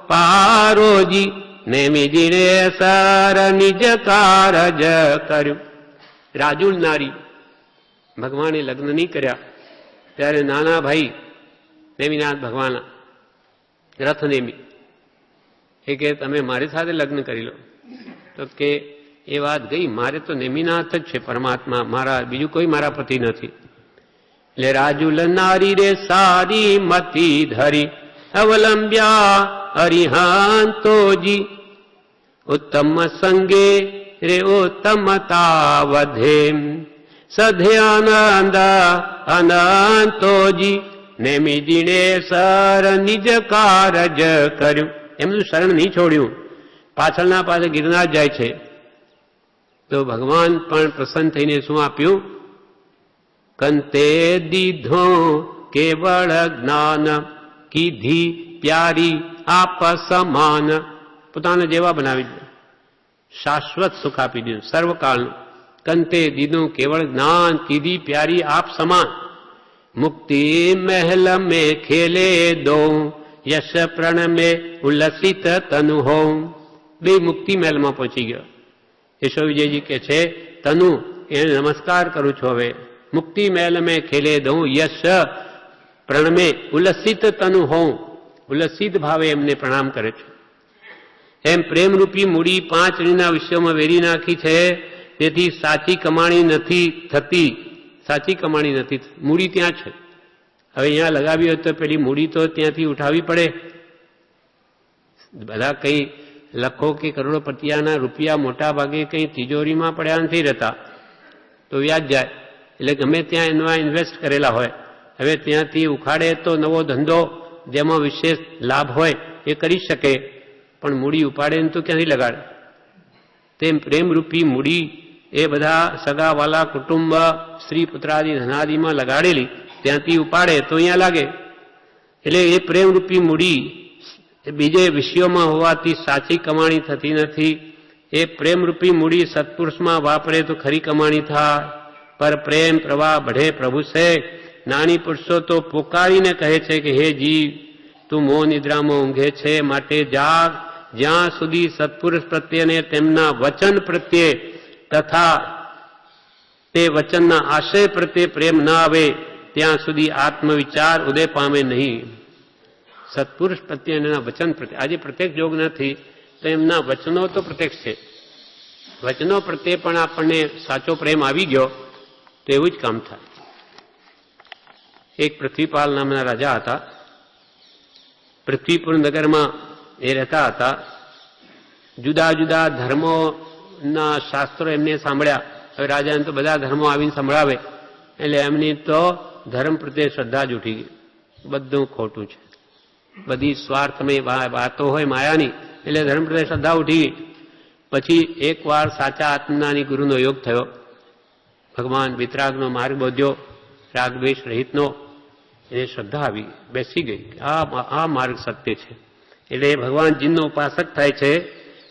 પારોજી. નેમિજી રે સર નિજ કારજ કર્યું. રાજુલ નારી ભગવાને લગ્ન નહીં કર્યા ત્યારે નાના ભાઈ નેમિનાથ ભગવાન રથ નેમી એ કે તમે મારી સાથે લગ્ન કરી લો. તો કે એ વાત ગઈ, મારે તો નેમિનાથ જ છે પરમાત્મા, મારા બીજું કોઈ મારા પતિ નથી. એટલે રાજુલ નારી રે સારી મતી ધરી, અવલંબ્યા અરિહંતોજી. ઉત્તમ સંગે રે ઉત્તમતા વધે, સધે આનંદ અનંતોજી. નેમિજીને સર નિજ કારજ કર્યું. એમનું શરણ નહીં છોડ્યું. પાછળના પાસે ગિરનાર જાય છે તો ભગવાન પણ પ્રસન્ન થઈને શું આપ્યું? કંતે દીધો કેવળ જ્ઞાન, કીધી પ્યારી આપ સમાન. પોતાના જેવા બનાવી દીધા, શાશ્વત સુખ આપી દીધું સર્વકાળનું. કંતે દીધું કેવળ જ્ઞાન, કીધી પ્યારી આપ સમાન. મુક્તિ મહેલ મેં ખેલે દો, યશ પ્રણ મેં ઉલ્લસિત તનુ હો. બે મુક્તિ મહેલમાં પહોંચી ગયો. યશો વિજયજી કે છે તનુ એને નમસ્કાર કરું છું. હવે મુક્તિ મહેલ મેં ખેલે દઉં, યશ પ્રણમે ઉલ્લસિત તનુ હોઉં. ઉલ્લસિત ભાવે એમને પ્રણામ કરે છે. એમ પ્રેમરૂપી મૂડી 5 ઋણના વિશ્વમાં વેરી નાખી છે. તેથી સાચી કમાણી નથી થતી. સાચી કમાણી નથી, મૂડી ત્યાં છે. હવે અહીંયા લગાવી હોય તો પેલી મૂડી તો ત્યાંથી ઉઠાવવી પડે. બધા કંઈ લાખો કે કરોડોપતિયાના રૂપિયા મોટા ભાગે કંઈ તિજોરીમાં પડ્યા નથી રહેતા, તો વ્યાજ જાય. એટલે ગમે ત્યાં એમાં ઇન્વેસ્ટ કરેલા હોય. હવે ત્યાંથી ઉખાડે તો નવો ધંધો જેમાં વિશેષ લાભ હોય એ કરી શકે, પણ મૂડી ઉપાડે તો ક્યાંથી લગાડે? તેમ પ્રેમરૂપી મૂડી એ બધા સગાવાલા કુટુંબ સ્ત્રી પુત્રાદિ ધનાદિમાં લગાડેલી ત્યાંથી ઉપાડે તો અહીંયા લાગે. એટલે એ પ્રેમરૂપી મૂડી બીજે વિષયોમાં હોવાથી સાચી કમાણી થતી નથી. એ પ્રેમરૂપી મૂડી સત્પુરુષમાં વાપરે તો ખરી કમાણી થાય. પર પ્રેમ પ્રવાહ બઢે પ્રભુ છે. નાની પુરુષો તો પોકારીને કહે છે કે હે જીવ, તું મોહ નિદ્રામાં ઊંઘે છે, માટે જાગ. જ્યાં સુધી સત્પુરુષ પ્રત્યેને તેમના વચન પ્રત્યે તથા તે વચનના આશય પ્રત્યે પ્રેમ ન આવે ત્યાં સુધી આત્મવિચાર ઉદય પામે નહીં. સત્પુરુષ પ્રત્યે એના વચન પ્રત્યે આજે પ્રત્યક્ષ યોગ નથી તો એમના વચનો તો પ્રત્યક્ષ છે. વચનો પ્રત્યે પણ આપણને સાચો પ્રેમ આવી ગયો તો એવું જ કામ થાય. એક પૃથ્વીપાલ નામના રાજા હતા. પૃથ્વીપુર નગરમાં એ રહેતા હતા. જુદા જુદા ધર્મોના શાસ્ત્રો એમને સાંભળ્યા. હવે રાજાને તો બધા ધર્મો આવીને સંભળાવે એટલે એમની તો ધર્મ પ્રત્યે શ્રદ્ધા જ ઉઠી ગઈ. બધું ખોટું છે, બધી સ્વાર્થમય વાતો હોય માયાની, એટલે ધર્મ પ્રત્યે શ્રદ્ધા ઉઠી ગઈ. પછી એકવાર સાચા આત્મજ્ઞાની ગુરુનો યોગ થયો. ભગવાન વિતરાગનો માર્ગ બોધ્યો, રાગદ્વેષ રહિતનો. એને શ્રદ્ધા આવી, બેસી ગઈ આ માર્ગ સત્ય છે. એટલે ભગવાનજીનો ઉપાસક થાય છે.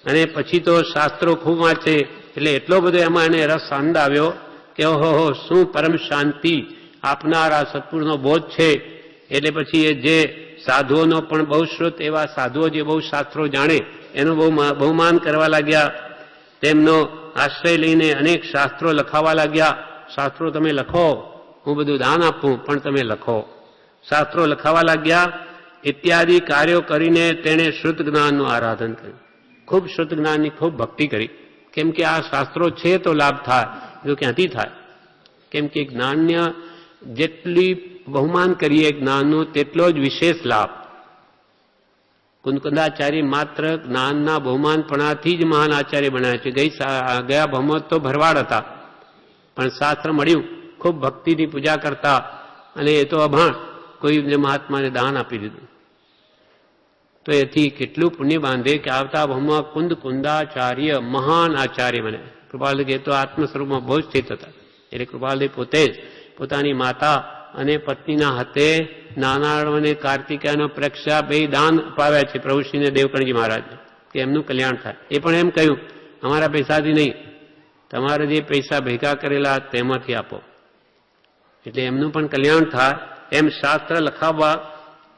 અને પછી તો શાસ્ત્રો ખૂબ વાંચે એટલે એટલો બધો એમાં એને રસ આનંદ આવ્યો કે ઓહો શું પરમ શાંતિ આપનારા સત્પુરુષનો બોધ છે. એટલે પછી એ જે સાધુઓનો પણ બહુ શ્રુત એવા સાધુઓ જે બહુ શાસ્ત્રો જાણે એનું બહુમાન કરવા લાગ્યા. તેમનો આશ્રય લઈને અનેક શાસ્ત્રો લખાવા લાગ્યા. શાસ્ત્રો તમે લખો, હું બધું દાન આપું, પણ તમે લખો. શાસ્ત્રો લખાવા લાગ્યા. ઇત્યાદિ કાર્યો કરીને તેણે શ્રુત જ્ઞાનનું આરાધન કર્યું. ખૂબ શ્રુત જ્ઞાનની ખૂબ ભક્તિ કરી. કેમ કે આ શાસ્ત્રો છે તો લાભ થાય, તો ક્યાંથી થાય? કેમ કે જ્ઞાનને જેટલી બહુમાન કરીએ જ્ઞાનનું તેટલો જ વિશેષ લાભ. કુંદકુંદાચાર્ય માત્ર જ્ઞાનના બહુમાનપણાથી જ મહાન આચાર્ય બનાવ્યા છે. ગયા ભમત તો ભરવાડ હતા, પણ શાસ્ત્ર મળ્યું, ખૂબ ભક્તિની પૂજા કરતા, અને એ તો અભાણ કોઈ મહાત્માને દાન આપી દીધું. તો એથી કેટલું પુણ્ય બાંધે કે આવતા ભવમાં કુંદાચાર્ય મહાન આચાર્ય બને. કૃપાલદેવ તો આત્મ સ્વરૂપમાં બહુ સ્થિત હતા. એટલે કૃપાલદેવ પોતે જ પોતાની માતા અને પત્નીના હાથે નાનાણ અને કાર્તિકાયનો પ્રક્ષા બે દાન અપાવ્યા છે પ્રભુશ્રીને દેવકણજી મહારાજને, કે એમનું કલ્યાણ થાય. એ પણ એમ કહ્યું અમારા પૈસાથી નહીં, તમારે જે પૈસા ભેગા કરેલા તેમાંથી આપો, એટલે એમનું પણ કલ્યાણ થાય. એમ શાસ્ત્ર લખાવવા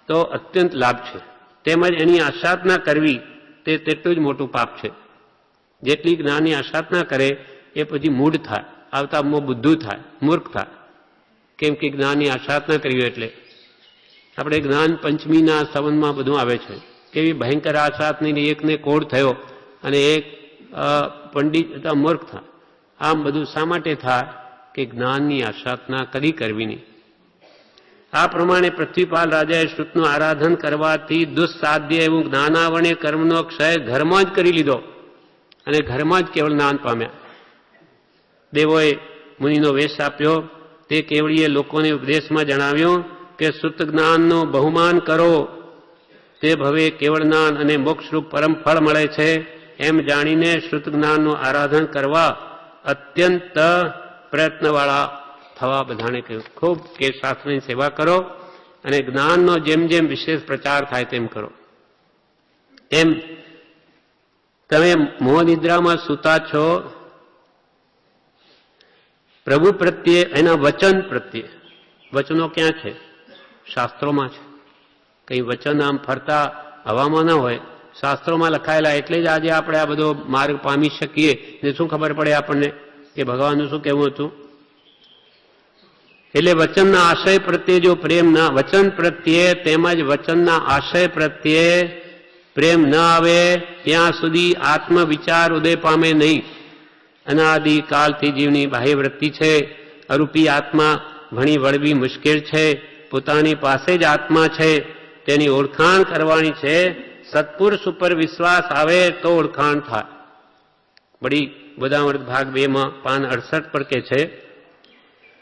તો અત્યંત લાભ છે. તેમજ એની આસાધના કરવી તે તેટલું જ મોટું પાપ છે. જેટલી જ્ઞાનની આસાધના કરે એ પછી મૂઢ થાય, આવતા બુદ્ધુ થાય, મૂર્ખ થાય. કેમ કે જ્ઞાનની આસાધના કરવી એટલે આપણે જ્ઞાન પંચમીના સંબંધમાં બધું આવે છે. કેવી ભયંકર આસાધની એકને કોઢ થયો અને એક પંડિત મૂર્ખ થાય. આમ બધું શા માટે થાય કે જ્ઞાનની આસાધના કદી કરવી નહીં. આ પ્રમાણે પૃથ્વીપાલ રાજાએ શ્રુતનું આરાધન કરવાથી દુસ્સાધ્ય એવું જ્ઞાનાવરણે કર્મનો ક્ષય ઘરમાં જ કરી લીધો અને ઘરમાં જ કેવળ જ્ઞાન પામ્યા. દેવોએ મુનિનો વેશ આપ્યો. તે કેવળીએ લોકોને ઉપદેશમાં જણાવ્યું કે શ્રુત જ્ઞાનનું બહુમાન કરો, તે ભવે કેવળ જ્ઞાન અને મોક્ષરૂપ પરમ ફળ મળે છે. એમ જાણીને શ્રુત જ્ઞાનનું આરાધન કરવા અત્યંત પ્રયત્નવાળા થવા બધાને કહ્યું. ખૂબ કે શાસ્ત્રની સેવા કરો અને જ્ઞાનનો જેમ જેમ વિશેષ પ્રચાર થાય તેમ કરો. એમ તમે મોહનિદ્રામાં સૂતા છો, પ્રભુ પ્રત્યે, એના વચન પ્રત્યે, વચનો ક્યાં છે? શાસ્ત્રોમાં છે. કંઈ વચન આમ ફરતા હવામાં ના હોય, શાસ્ત્રોમાં લખાયેલા. એટલે જ આજે આપણે આ બધો માર્ગ પામી શકીએ ને શું ખબર પડે આપણને કે ભગવાનનું શું કહેવું હતું. એટલે વચનના આશય પ્રત્યે જો પ્રેમ ના, વચન પ્રત્યે તેમજ વચનના આશય પ્રત્યે પ્રેમ ન આવે ત્યાં સુધી આત્મવિચાર ઉદય પામે નહીં. અનાદિ કાલથી જીવની બાહ્યવૃત્તિ છે. અરૂપી આત્મા ભણી વળવી મુશ્કેલ છે. પોતાની પાસે જ આત્મા છે, તેની ઓળખાણ કરવાની છે. સત્પુરુષ ઉપર વિશ્વાસ આવે તો ઓળખાણ થાય. બડી બુદ્ધામૃત ભાગ 2 પાન 68 પર કે છે,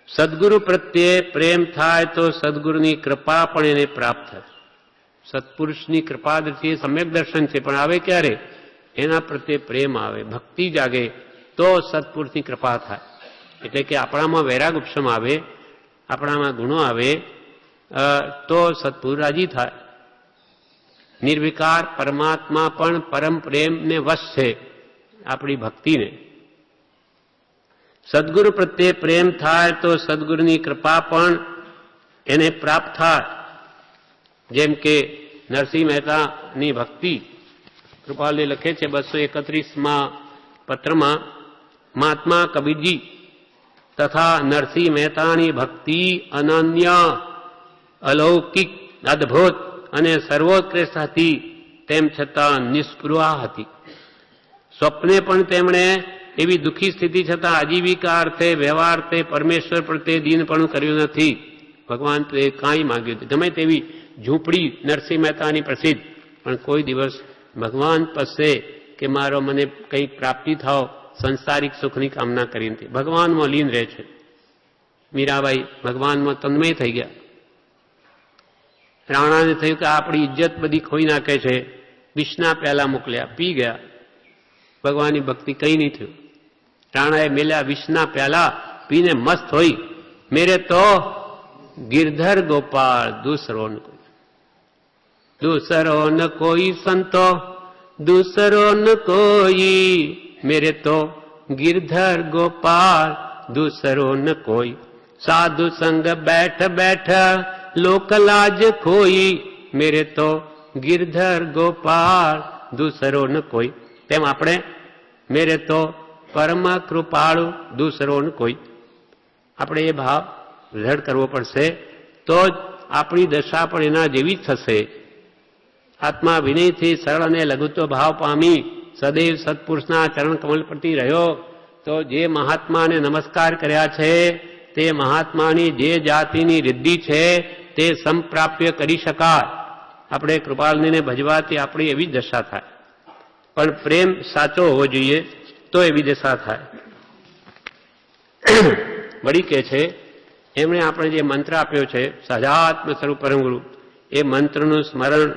સદગુરુ પ્રત્યે પ્રેમ થાય તો સદગુરુની કૃપા પણ એને પ્રાપ્ત થાય. સત્પુરુષની કૃપા દ્રષ્ટિએ સમ્યક દર્શન છે, પણ આવે ક્યારે? એના પ્રત્યે પ્રેમ આવે, ભક્તિ જાગે તો સત્પુરુષની કૃપા થાય. એટલે કે આપણામાં વૈરાગ ઉપશમ આવે, આપણામાં ગુણો આવે તો સત્પુરુષ રાજી થાય. નિર્વિકાર પરમાત્મા પણ પરમ પ્રેમને વશ છે આપણી ભક્તિને. સદગુરુ પ્રત્યે પ્રેમ થાય તો સદગુરુની કૃપા પણ એને પ્રાપ્ત થાય. જેમ કે નરસિંહ મહેતાની ભક્તિ કૃપાલજી લખે છે 231 પત્રમાં, મહાત્મા કબીરજી તથા નરસિંહ મહેતાની ભક્તિ અનન્ય, અલૌકિક, અદ્ભુત અને સર્વોત્કૃષ્ટ હતી. તેમ છતાં નિષ્પૃહા હતી. સ્વપ્ને પણ તેમણે એવી દુઃખી સ્થિતિ છતાં આજીવિકા અર્થે, વ્યવહાર અર્થે પરમેશ્વર પ્રત્યે દીનપણું કર્યું નથી. ભગવાન તો એ કાંઈ માંગ્યું નથી. ગમે તેવી ઝૂંપડી નરસિંહ મહેતાની પ્રસિદ્ધ, પણ કોઈ દિવસ ભગવાન પાસે કે મારો મને કંઈક પ્રાપ્તિ થાવ સંસારિક સુખની કામના કરી નથી. ભગવાનમાં લીન રહે છે. મીરાબાઈ ભગવાનમાં તન્મય થઈ ગયા. રાણાને થયું કે આપણી ઇજ્જત બધી ખોઈ નાખે છે, વિષના પ્યાલા મોકલ્યા, પી ગયા. ભગવાનની ભક્તિ કંઈ નહીં થયું. રાણાએ મેલ્યા વિષના પ્યાલા, પીને મસ્ત હોઈ. મેરે તો गिरधर गोपाल दूसरो न कोई, दूसरो न कोई संतो, दूसरो न कोई, मेरे तो गिरधर गोपाल दूसरो न कोई, साधु संग बैठ बैठ लोक लाज खोई, मेरे तो गिरधर गोपाल दूसरो न कोई. तेम આપણે मेरे तो परम कृपाळु दूसरो न कोई, આપણે એ ભાવ દ્રઢ કરવો પડશે તો જ આપણી દશા પણ એના જેવી જ થશે. આત્મા વિનયથી સરળ અને લઘુત્વ ભાવ પામી સદૈવ સત્પુરુષના ચરણ કમલ પ્રતિ રહ્યો તો જે મહાત્માને નમસ્કાર કર્યા છે તે મહાત્માની જે જાતિની રિદ્ધિ છે તે સંપ્રાપ્ય કરી શકાય. આપણે કૃપાલને ભજવાથી આપણી એવી જ દશા થાય. પણ પ્રેમ સાચો હોવો જોઈએ તો એવી દશા થાય. વળી કે છે એમણે આપણે જે મંત્ર આપ્યો છે સહજાત્મ સ્વરૂપ પરમ ગુરુ, એ મંત્રનું સ્મરણ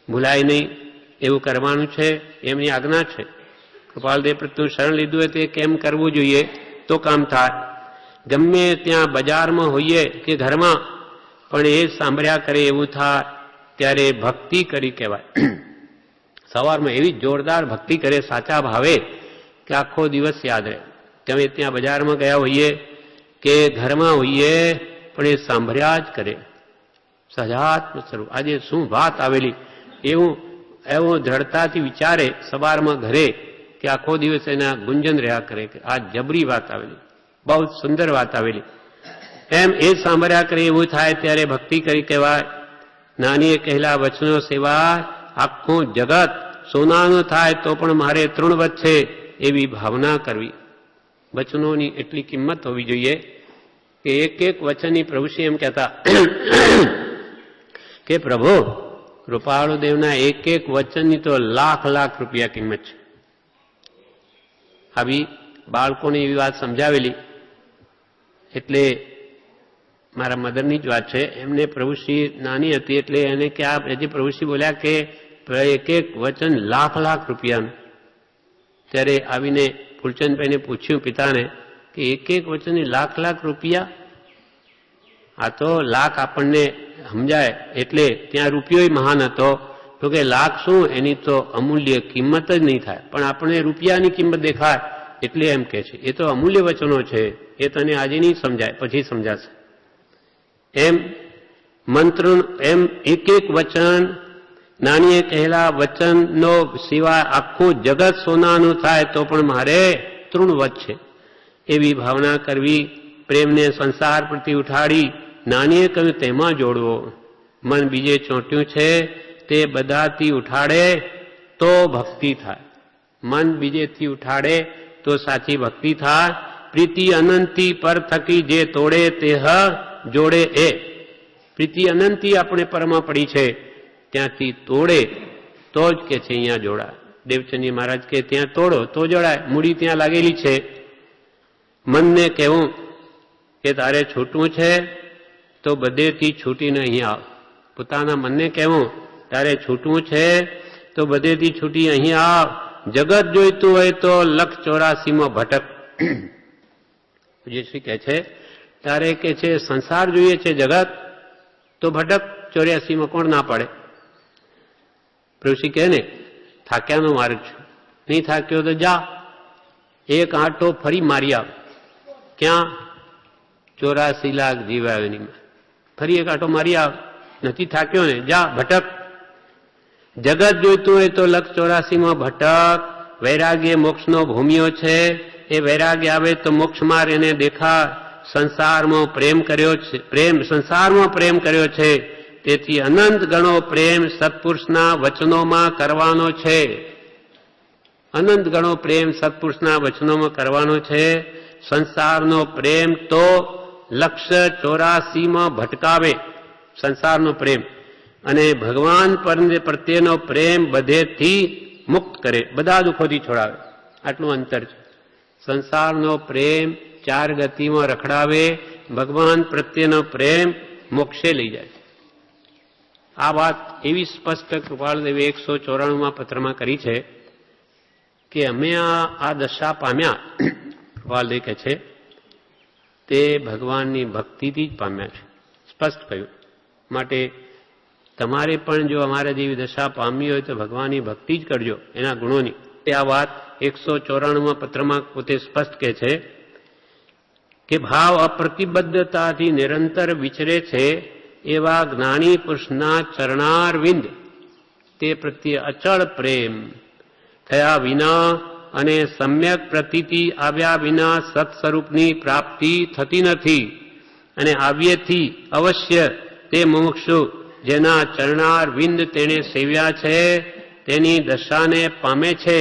ભૂલાય નહીં એવું કરવાનું છે. એમની આજ્ઞા છે. કૃપાલદેવ પ્રત્યે શરણ લીધું હોય તે કેમ કરવું જોઈએ તો કામ થાય. ગમે ત્યાં બજારમાં હોઈએ કે ઘરમાં પણ એ સાંભળ્યા કરે એવું થાય ત્યારે ભક્તિ કરી કહેવાય. સવારમાં એવી જોરદાર ભક્તિ કરે સાચા ભાવે કે આખો દિવસ યાદ રહે. તમે ત્યાં બજારમાં ગયા હોઈએ કે ઘરમાં હોઈએ પણ એ સાંભળ્યા જ કરે. સહજાત્મ સ્વરૂપ આજે શું વાત આવેલી એવું દ્રઢતાથી વિચારે સવારમાં ઘરે કે આખો દિવસ એના ગુંજન રહ્યા કરે કે આ જબરી વાત આવેલી, બહુ સુંદર વાત આવેલી. એમ એ સાંભળ્યા કરે એવું થાય ત્યારે ભક્તિ કરી કહેવાય. નાનીએ કહેલા વચનો સેવા આખું જગત સોનાનું થાય તો પણ મારે તૃણવત છે એવી ભાવના કરવી. વચનોની એટલી કિંમત હોવી જોઈએ કે એક એક વચનની પ્રભુશ્રી એમ કહેતા કે પ્રભુ કૃપાળુદેવના એક એક વચનની તો લાખ લાખ રૂપિયા કિંમત છે. આવી બાળકોને એવી વાત સમજાવેલી. એટલે મારા મદરની જ વાત છે. એમને પ્રભુશ્રી નાની હતી એટલે એને કે આ જે પ્રભુશ્રી બોલ્યા કે એક એક વચન લાખ લાખ રૂપિયાનું. ત્યારે આવીને ફૂલચંદભાઈને પૂછ્યું પિતાને કે એક એક વચનની લાખ લાખ રૂપિયા, આ તો લાખ આપણને સમજાય એટલે ત્યાં રૂપિયો મહાન હતો, તો કે લાખ શું એની તો અમૂલ્ય કિંમત જ નહીં થાય, પણ આપણે રૂપિયાની કિંમત દેખાય એટલે એમ કે છે. એ તો અમૂલ્ય વચનો છે, એ તને આજે નહીં સમજાય, પછી સમજાશે. એમ મંત્ર એમ એક એક વચન નાનીએ કહેલા વચનનો સિવાય આખું જગત સોનાનું થાય તો પણ મારે તૃણવત છે એવી ભાવના કરવી. પ્રેમને સંસાર પ્રતિ ઉઠાડી નાનીએ કહ્યું તેમાં જોડવો. મન બીજે ચોંટ્યું છે તે બધાથી ઉઠાડે તો ભક્તિ થાય. મન બીજેથી ઉઠાડે તો સાચી ભક્તિ થાય. પ્રીતિ અનંતી પર થકી જે તોડે તે જોડે એ. પ્રીતિ અનંતી આપણે પરમાં પડી છે ત્યાંથી તોડે તો જ કે છે અહીંયા જોડાય. દેવચંદી મહારાજ કે ત્યાં તોડો તો જોડાય, મૂડી ત્યાં લાગેલી છે. મનને કહેવું કે તારે છૂટવું છે તો બધેથી છૂટીને અહીંયા આવ. પોતાના મનને કહેવું તારે છૂટવું છે તો બધેથી છૂટી અહીંયા આવ. જગત જોઈતું હોય તો 184માં ભટક. જે શ્રી કહે છે તારે કે છે સંસાર જોઈએ છે જગત તો ભટક. 84માં કોણ ના પાડે? પ્રભુશ્રી કહે ને થાક્યાનો માર્ગ છે, નહીં થાક્યો તો જા એક આંટો ફરી મારી આવ. ક્યાં? 84 લાખ જીવાયોની ફરી એક આંટો મારી આવ. નથી થાક્યો ને જા ભટક. જગત જોઈતું હોય તો 184માં ભટક. વૈરાગ્ય મોક્ષનો ભૂમિયો છે, એ વૈરાગ્ય આવે તો મોક્ષ માર્ગ એને દેખા. સંસારમાં પ્રેમ કર્યો છે, સંસારમાં પ્રેમ કર્યો છે, તેથી અનંત ગણો પ્રેમ સત્પુરુષના વચનોમાં કરવાનો છે. અનંત ગણો પ્રેમ સત્પુરુષના વચનોમાં કરવાનો છે. સંસારનો પ્રેમ તો 184માં ભટકાવે, સંસારનો પ્રેમ, અને ભગવાન પ્રત્યેનો પ્રેમ બધેથી મુક્ત કરે, બધા દુઃખોથી છોડાવે. આટલું અંતર છે. સંસારનો પ્રેમ 4 ગતિમાં રખડાવે, ભગવાન પ્રત્યેનો પ્રેમ મોક્ષે લઈ જાય. આ વાત એવી સ્પષ્ટ કૃપાળદેવે 194માં પત્રમાં કરી છે કે અમે આ દશા પામ્યા, કૃપાળદેવ કહે છે, તે ભગવાનની ભક્તિથી જ પામ્યા છે. સ્પષ્ટ કહ્યું. માટે તમારે પણ જો અમારા જેવી દશા પામી હોય તો ભગવાનની ભક્તિ જ કરજો, એના ગુણોની. તે આ વાત 194માં પત્રમાં પોતે સ્પષ્ટ કહે છે કે ભાવ અપ્રતિબદ્ધતાથી નિરંતર વિચરે છે એવા જ્ઞાની પુરુષના ચરણારવિંદ તે પ્રત્યે અચળ પ્રેમ થયા વિના અને સમ્યક પ્રતીતિ આવ્યા વિના સત્સ્વરૂપની પ્રાપ્તિ થતી નથી. અને આવ્યેથી અવશ્ય તે મુમુક્ષુ જેના ચરણારવિંદ તેણે સેવ્યા છે તેની દશાને પામે છે.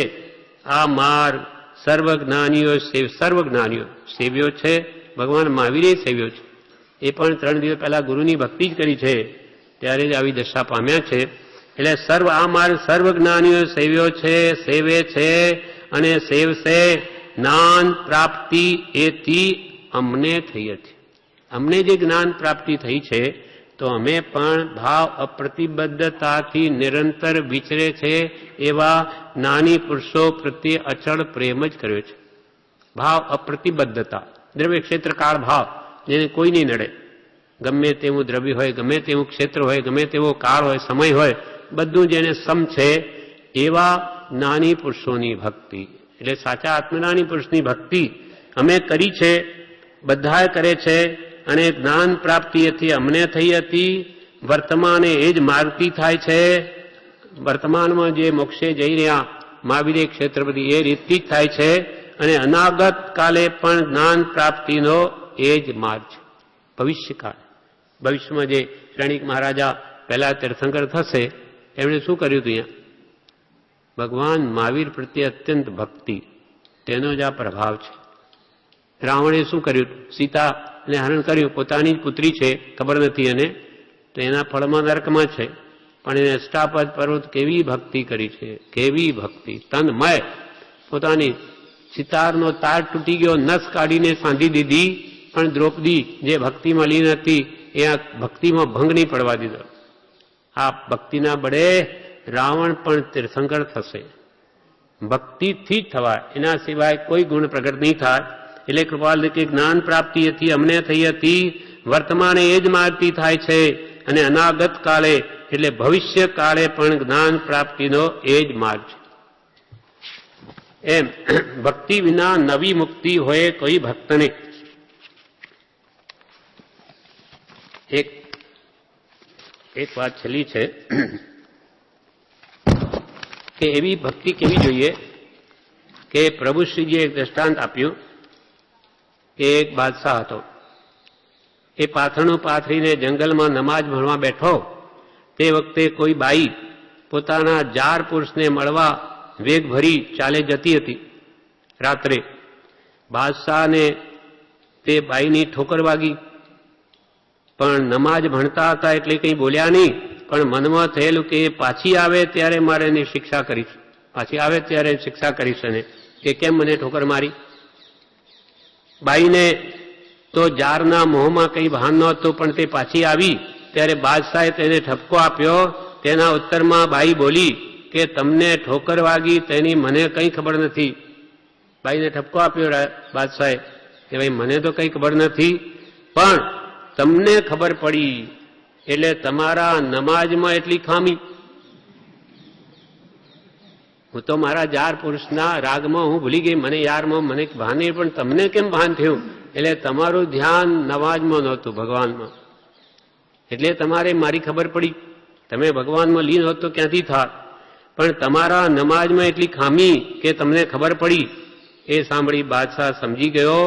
આ માર્ગ સર્વજ્ઞાનીઓ સેવ્યો છે. ભગવાન મહાવીરે સેવ્યો છે. એ પણ 3 દિવસ પહેલા ગુરુની ભક્તિ જ કરી છે ત્યારે જ આવી દશા પામ્યા છે. એટલે આ માર્ગ સર્વજ્ઞાનીઓ સેવ્યો છે, સેવે છે અને સેવશે. જ્ઞાન પ્રાપ્તિ એથી અમને થઈ હતી. અમને જે જ્ઞાન પ્રાપ્તિ થઈ છે તો અમે પણ ભાવ અપ્રતિબદ્ધતાથી નિરંતર વિચરે છે એવા જ્ઞાની પુરુષો પ્રત્યે અચળ પ્રેમ જ કર્યો છે. ભાવ અપ્રતિબદ્ધતા, દ્રવ્ય ક્ષેત્ર કાળ ભાવ, જેને કોઈ નહીં નડે. ગમે તેવું દ્રવ્ય હોય, ગમે તેવું ક્ષેત્ર હોય, ગમે તેવો કાળ હોય, સમય હોય, બધું જેને સમ છે એવા જ્ઞાની પુરુષોની ભક્તિ. એટલે સાચા આત્મજ્ઞાની પુરુષની ભક્તિ અમે કરી છે, બધાએ કરે છે. અને જ્ઞાન પ્રાપ્તિ એથી અમને થઈ હતી. વર્તમાને એ જ માર્ગથી થાય છે. વર્તમાનમાં જે મોક્ષે જઈ રહ્યા મહાવીર ક્ષેત્ર બધી એ રીતથી જ થાય છે. અને અનાગત કાલે પણ જ્ઞાન પ્રાપ્તિનો એ જ માર્ગ છે. ભવિષ્યકાળ, ભવિષ્યમાં જે શ્રેણિક મહારાજા પહેલા તીર્થંકર થશે એમણે શું કર્યું હતું? અહીંયા ભગવાન મહાવીર પ્રત્યે અત્યંત ભક્તિ, તેનો જ આ પ્રભાવ છે. રાવણે શું કર્યું? સીતાને હરણ કર્યું. પોતાની જ પુત્રી છે, ખબર નથી એને, તો એના ફળમાં નરકમાં છે. પણ એને અષ્ટાપદ પર્વત કેવી ભક્તિ કરી છે, કેવી ભક્તિ તન્મય. પોતાની સિતારનો તાર તૂટી ગયો, નસ કાઢીને સાંધી દીધી, પણ દ્રૌપદી જે ભક્તિમાં લીન હતી એ આ ભક્તિમાં ભંગ નહીં પડવા દીધો. આ ભક્તિના બળે રાવણ પણ તીર્થંકર થશે. ભક્તિથી જ થવાય, એના સિવાય કોઈ ગુણ પ્રગટ નહીં થાય. એટલે કૃપાલ કે જ્ઞાન પ્રાપ્તિ હતી અમને થઈ હતી, વર્તમાને એ જ માર્ગથી થાય છે, અને અનાગત કાળે એટલે ભવિષ્ય કાળે પણ જ્ઞાન પ્રાપ્તિનો એ જ માર્ગ છે. એમ ભક્તિ વિના નવી મુક્તિ હોય કોઈ ભક્તને. એક વાત છેલ્લી છે કે એવી ભક્તિ કેવી જોઈએ કે પ્રભુશ્રીજીએ એક દ્રષ્ટાંત આપ્યું કે એક બાદશાહ હતો. એ પાથરણું પાથરીને જંગલમાં નમાજ ભણવા બેઠો તે વખતે કોઈ બાઈ પોતાના જાર પુરુષને મળવા વેગ ભરી ચાલે જતી હતી. રાત્રે બાદશાહને તે બાઈની ઠોકર વાગી, પણ નમાજ ભણતા હતા એટલે કંઈ બોલ્યા નહીં, પણ મનમાં થયેલું કે એ પાછી આવે ત્યારે મારે એની શિક્ષા કરીશ, પાછી આવે ત્યારે શિક્ષા કરીશ. એને કે કેમ મને ઠોકર મારી. બાઈને તો જારના મોહમાં કંઈ ભાન નહોતું, પણ તે પાછી આવી ત્યારે બાદશાહે તેને ઠપકો આપ્યો. તેના ઉત્તરમાં બાઈ બોલી કે તમને ઠોકર વાગી તેની મને કંઈ ખબર નથી. બાઈને ઠપકો આપ્યો બાદશાહે કે ભાઈ મને તો કંઈ ખબર નથી, પણ તમને ખબર પડી એટલે તમારા નમાજમાં એટલી ખામી. હું તો મારા જાર પુરુષના રાગમાં હું ભૂલી ગઈ, મને યારમાં મને ભાન નહીં, પણ તમને કેમ ભાન થયું? એટલે તમારું ધ્યાન નમાજમાં નહોતું, ભગવાનમાં. એટલે તમારે મારી ખબર પડી. તમે ભગવાનમાં લીન હોત તો ક્યાંથી થાત? પણ તમારા નમાજમાં એટલી ખામી કે તમને ખબર પડી. એ સાંભળી બાદશાહ સમજી ગયો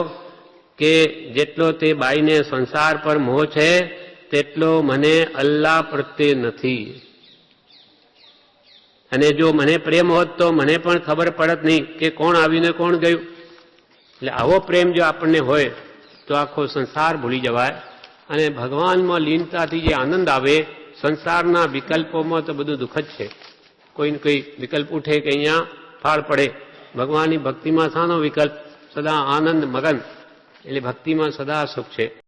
કે જેટલો તે બાઈને સંસાર પર મોહ છે તેટલો મને અલ્લાહ પ્રત્યે નથી. અને જો મને પ્રેમ હોત તો મને પણ ખબર પડત નહીં કે કોણ આવીને કોણ ગયું. એટલે આવો પ્રેમ જો આપણને હોય તો આખો સંસાર ભૂલી જવાય, અને ભગવાનમાં લીનતાથી જે આનંદ આવે, સંસારના વિકલ્પોમાં તો બધું દુઃખ જ છે. કોઈ ને કોઈ વિકલ્પ ઉઠે કે અહીંયા ફાળ પડે. ભગવાનની ભક્તિમાં શાનો વિકલ્પ? સદા આનંદ મગન. એટલે ભક્તિમાં સદા સુખ છે.